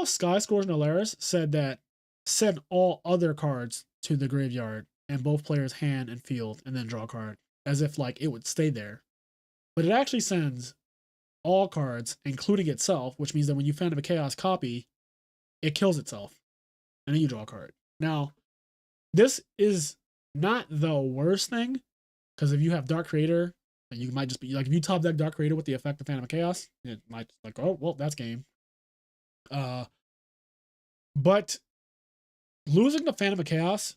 Sky Scourge and Alaris said that send all other cards to the graveyard and both players' hand and field and then draw a card. As if, like, it would stay there. But it actually sends all cards, including itself, which means that when you Phantom of Chaos copy, it kills itself. And then you draw a card. Now, this is not the worst thing, because if you have Dark Creator And you might just be like, if you top deck Dark Creator with the effect of Phantom of Chaos, it might like, oh well, that's game. But losing the Phantom of Chaos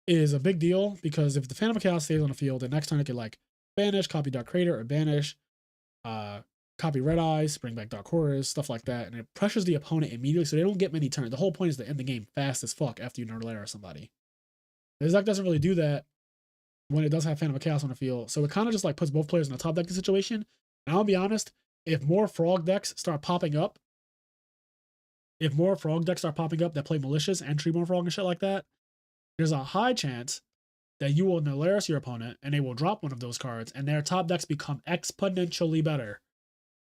is a big deal because if the Phantom of Chaos stays on the field, the next turn it could like banish, copy Dark Creator, or banish, copy Red Eyes, bring back Dark Horrors, stuff like that, and it pressures the opponent immediately, so they don't get many turns. The whole point is to end the game fast as fuck after you Nerdlayer somebody. This deck doesn't really do that when it does have Phantom of Chaos on the field, so it kind of just like puts both players in a top decking situation. And I'll be honest, if more Frog decks start popping up, that play Malicious and Treeborn Frog and shit like that, there's a high chance that you will Nolaris your opponent and they will drop one of those cards and their top decks become exponentially better.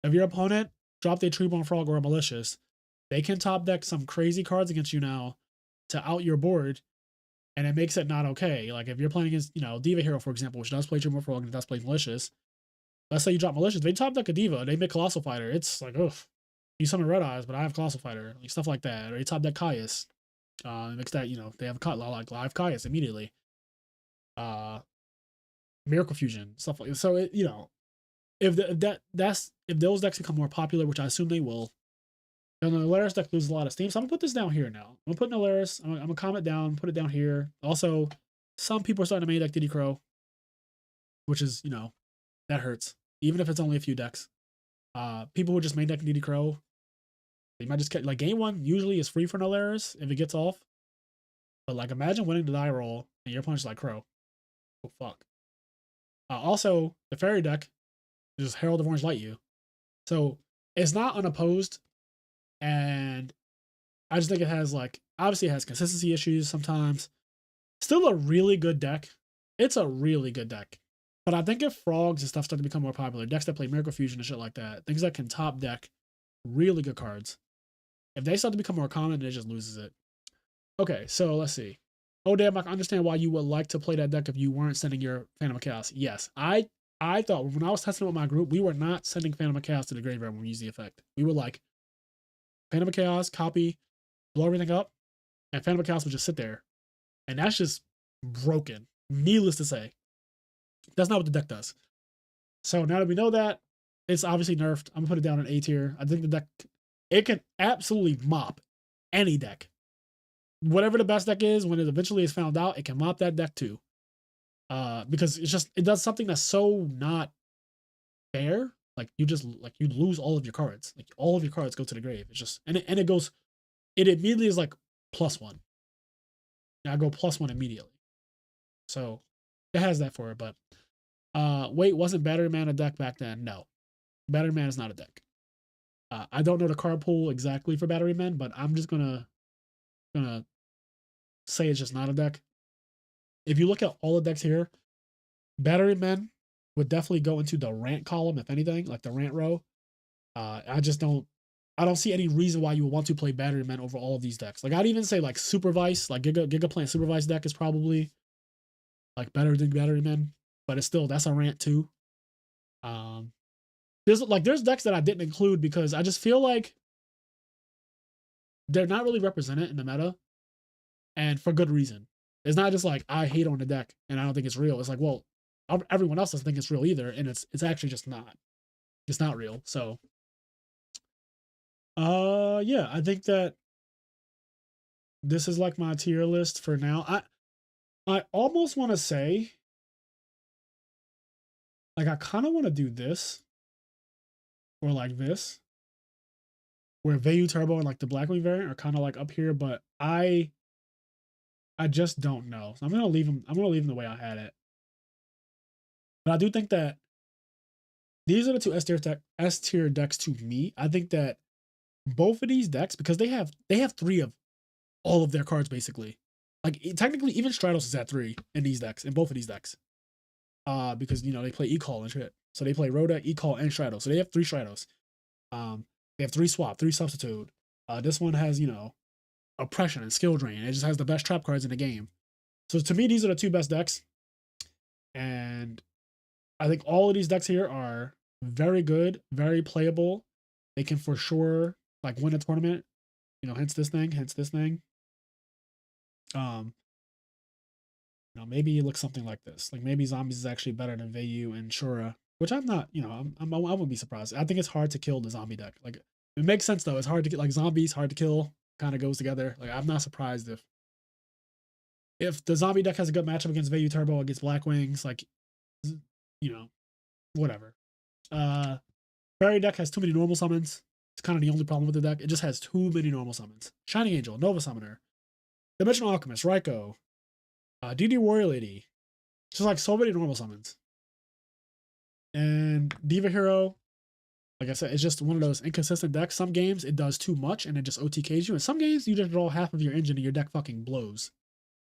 If your opponent dropped a Treeborn Frog or a Malicious, they can top deck some crazy cards against you now to out your board, and it makes it not okay. Like if you're playing against, Diva Hero, for example, which does play Treeborn Frog and it does play Malicious. Let's say you drop Malicious, they top deck a Diva, they make Colossal Fighter. It's like, oof. You summon Red Eyes, but I have Colossal Fighter, like stuff like that. Or you top deck Caius. Makes that, they have a like live Caius immediately. Miracle Fusion, stuff like that. So it, if those decks become more popular, which I assume they will, then the Nolaris deck loses a lot of steam. So I'm gonna put this down here now. I'm gonna put Nolaris. I'm gonna comment down, put it down here. Also, some people are starting to main deck Diddy Crow, which is that hurts. Even if it's only a few decks. People who just main deck Diddy Crow, they might just get like game one usually is free for Nolaris if it gets off. But like imagine winning the die roll and your opponent's like Crow. Oh fuck. Also, the fairy deck is just Herald of Orange Light you. So it's not unopposed. And I just think it has like obviously it has consistency issues sometimes. Still a really good deck. It's a really good deck. But I think if frogs and stuff start to become more popular, decks that play Miracle Fusion and shit like that, things that can top deck really good cards, if they start to become more common, it just loses it. Okay, so let's see. Oh damn, I can understand why you would like to play that deck if you weren't sending your Phantom of Chaos. Yes, I thought when I was testing it with my group, we were not sending Phantom of Chaos to the graveyard when we use the effect. We were like, Phantom of Chaos, copy, blow everything up, and Phantom of Chaos would just sit there. And that's just broken. Needless to say. That's not what the deck does. So now that we know that, it's obviously nerfed. I'm gonna put it down in A tier. I think the deck, it can absolutely mop any deck. Whatever the best deck is, when it eventually is found out, it can mop that deck too. Because it does something that's so not fair. Like you lose all of your cards. Like all of your cards go to the grave. It's just it immediately is like +1. Now I go +1 immediately. So it has that for it, but wait, wasn't Battery Man a deck back then? No. Battery Man is not a deck. I don't know the card pool exactly for Battery Man, but I'm just gonna say it's just not a deck. If you look at all the decks here, Battery Men would definitely go into the rant column, if anything, like the rant row. I don't see any reason why you would want to play Battery Men over all of these decks. Like I'd even say like Supervise, like Giga playing Supervise deck is probably like better than Battery Men, but it's still, that's a rant too. There's decks that I didn't include because I just feel like they're not really represented in the meta, and for good reason. It's not just like I hate on the deck and I don't think it's real. It's like, well, everyone else doesn't think it's real either, and it's actually just not. It's not real. So, yeah, I think that this is like my tier list for now. I almost want to say, like, I kind of want to do this, or like this, where Vayu Turbo and like the Blackwing variant are kind of like up here, but I just don't know. So I'm gonna leave them. I'm gonna leave them the way I had it. But I do think that these are the two S tier decks to me. I think that both of these decks, because they have 3 of all of their cards basically. Like technically, even Stratos is at 3 in these decks, in both of these decks. Because they play E-Call and shit. So they play Rhoda, E-Call, and Stratos. So they have 3 Stratos. They have 3 Swap, 3 Substitute. This one has, Oppression and Skill Drain. It just has the best trap cards in the game. So to me, these are the 2 best decks. And I think all of these decks here are very good, very playable. They can for sure like win a tournament. Hence this thing. Now maybe it looks something like this. Like maybe zombies is actually better than Vayu and Shura, which I'm not. I wouldn't be surprised. I think it's hard to kill the zombie deck. Like it makes sense though. It's hard to get like zombies, hard to kill, kind of goes together. Like I'm not surprised if the zombie deck has a good matchup against Vayu Turbo against Blackwings, like whatever. Fairy deck has too many normal summons. It's kind of the only problem with the deck. It just has too many normal summons. Shining Angel, Nova Summoner, Dimensional Alchemist, Raikou, DD Warrior Lady. Just like so many normal summons. And Diva Hero, like I said, it's just one of those inconsistent decks. Some games it does too much and it just OTKs you. And some games you just draw half of your engine and your deck fucking blows.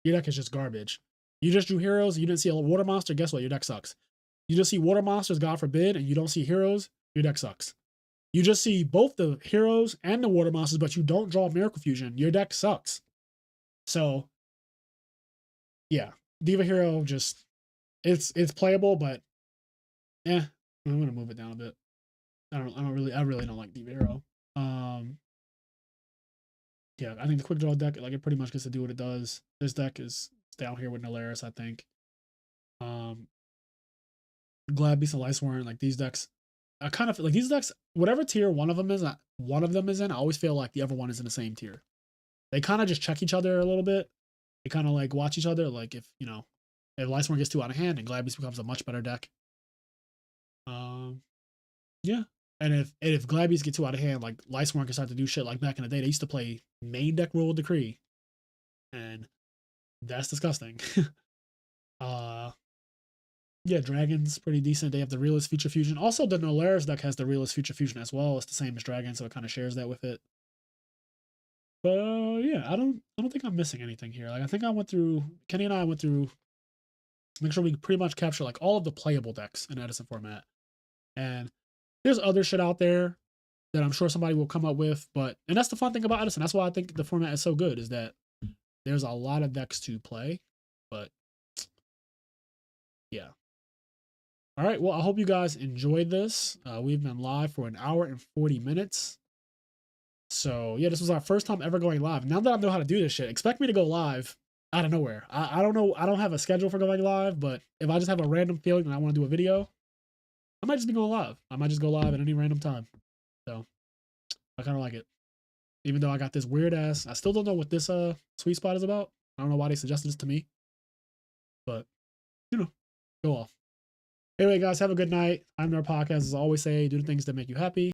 Your deck is just garbage. You just drew heroes, you didn't see a water monster, guess what? Your deck sucks. You just see water monsters, God forbid, and you don't see heroes, your deck sucks. You just see both the heroes and the water monsters, but you don't draw Miracle Fusion, your deck sucks. So, yeah, Diva Hero just it's playable, but I'm gonna move it down a bit. I really don't like Diva Hero. Yeah, I think the quick draw deck, like it pretty much gets to do what it does. This deck is down here with Nolaris, I think. Glad Beast and Liceworn, like these decks, I kind of like these decks, whatever tier one of them is in, I always feel like the other one is in the same tier. They kind of just check each other a little bit. They kind of like watch each other. Like if Liceworn gets too out of hand, and Glad Beast becomes a much better deck. Yeah. And if Glad Beast get too out of hand, like Liceworn can start to do shit like back in the day. They used to play main deck Rule of Decree. And that's disgusting. Yeah, Dragon's pretty decent. They have the Realist Future Fusion. Also, the Nolaris deck has the Realist Future Fusion as well. It's the same as Dragon, so it kind of shares that with it. But yeah, I don't think I'm missing anything here. Like I think Kenny and I went through, make sure we pretty much capture like all of the playable decks in Edison format. And there's other shit out there that I'm sure somebody will come up with, and that's the fun thing about Edison. That's why I think the format is so good, is that there's a lot of decks to play. But yeah. All right, well, I hope you guys enjoyed this. We've been live for 1 hour and 40 minutes. So yeah, this was our first time ever going live. Now that I know how to do this shit, expect me to go live out of nowhere. I don't know. I don't have a schedule for going live, but if I just have a random feeling and I want to do a video, I might just be going live. I might just go live at any random time. So I kind of like it. Even though I got this weird ass, I still don't know what this sweet spot is about. I don't know why they suggested this to me, but go off. Anyway, guys, have a good night. IMNerd Podcast, as I always say, do the things that make you happy.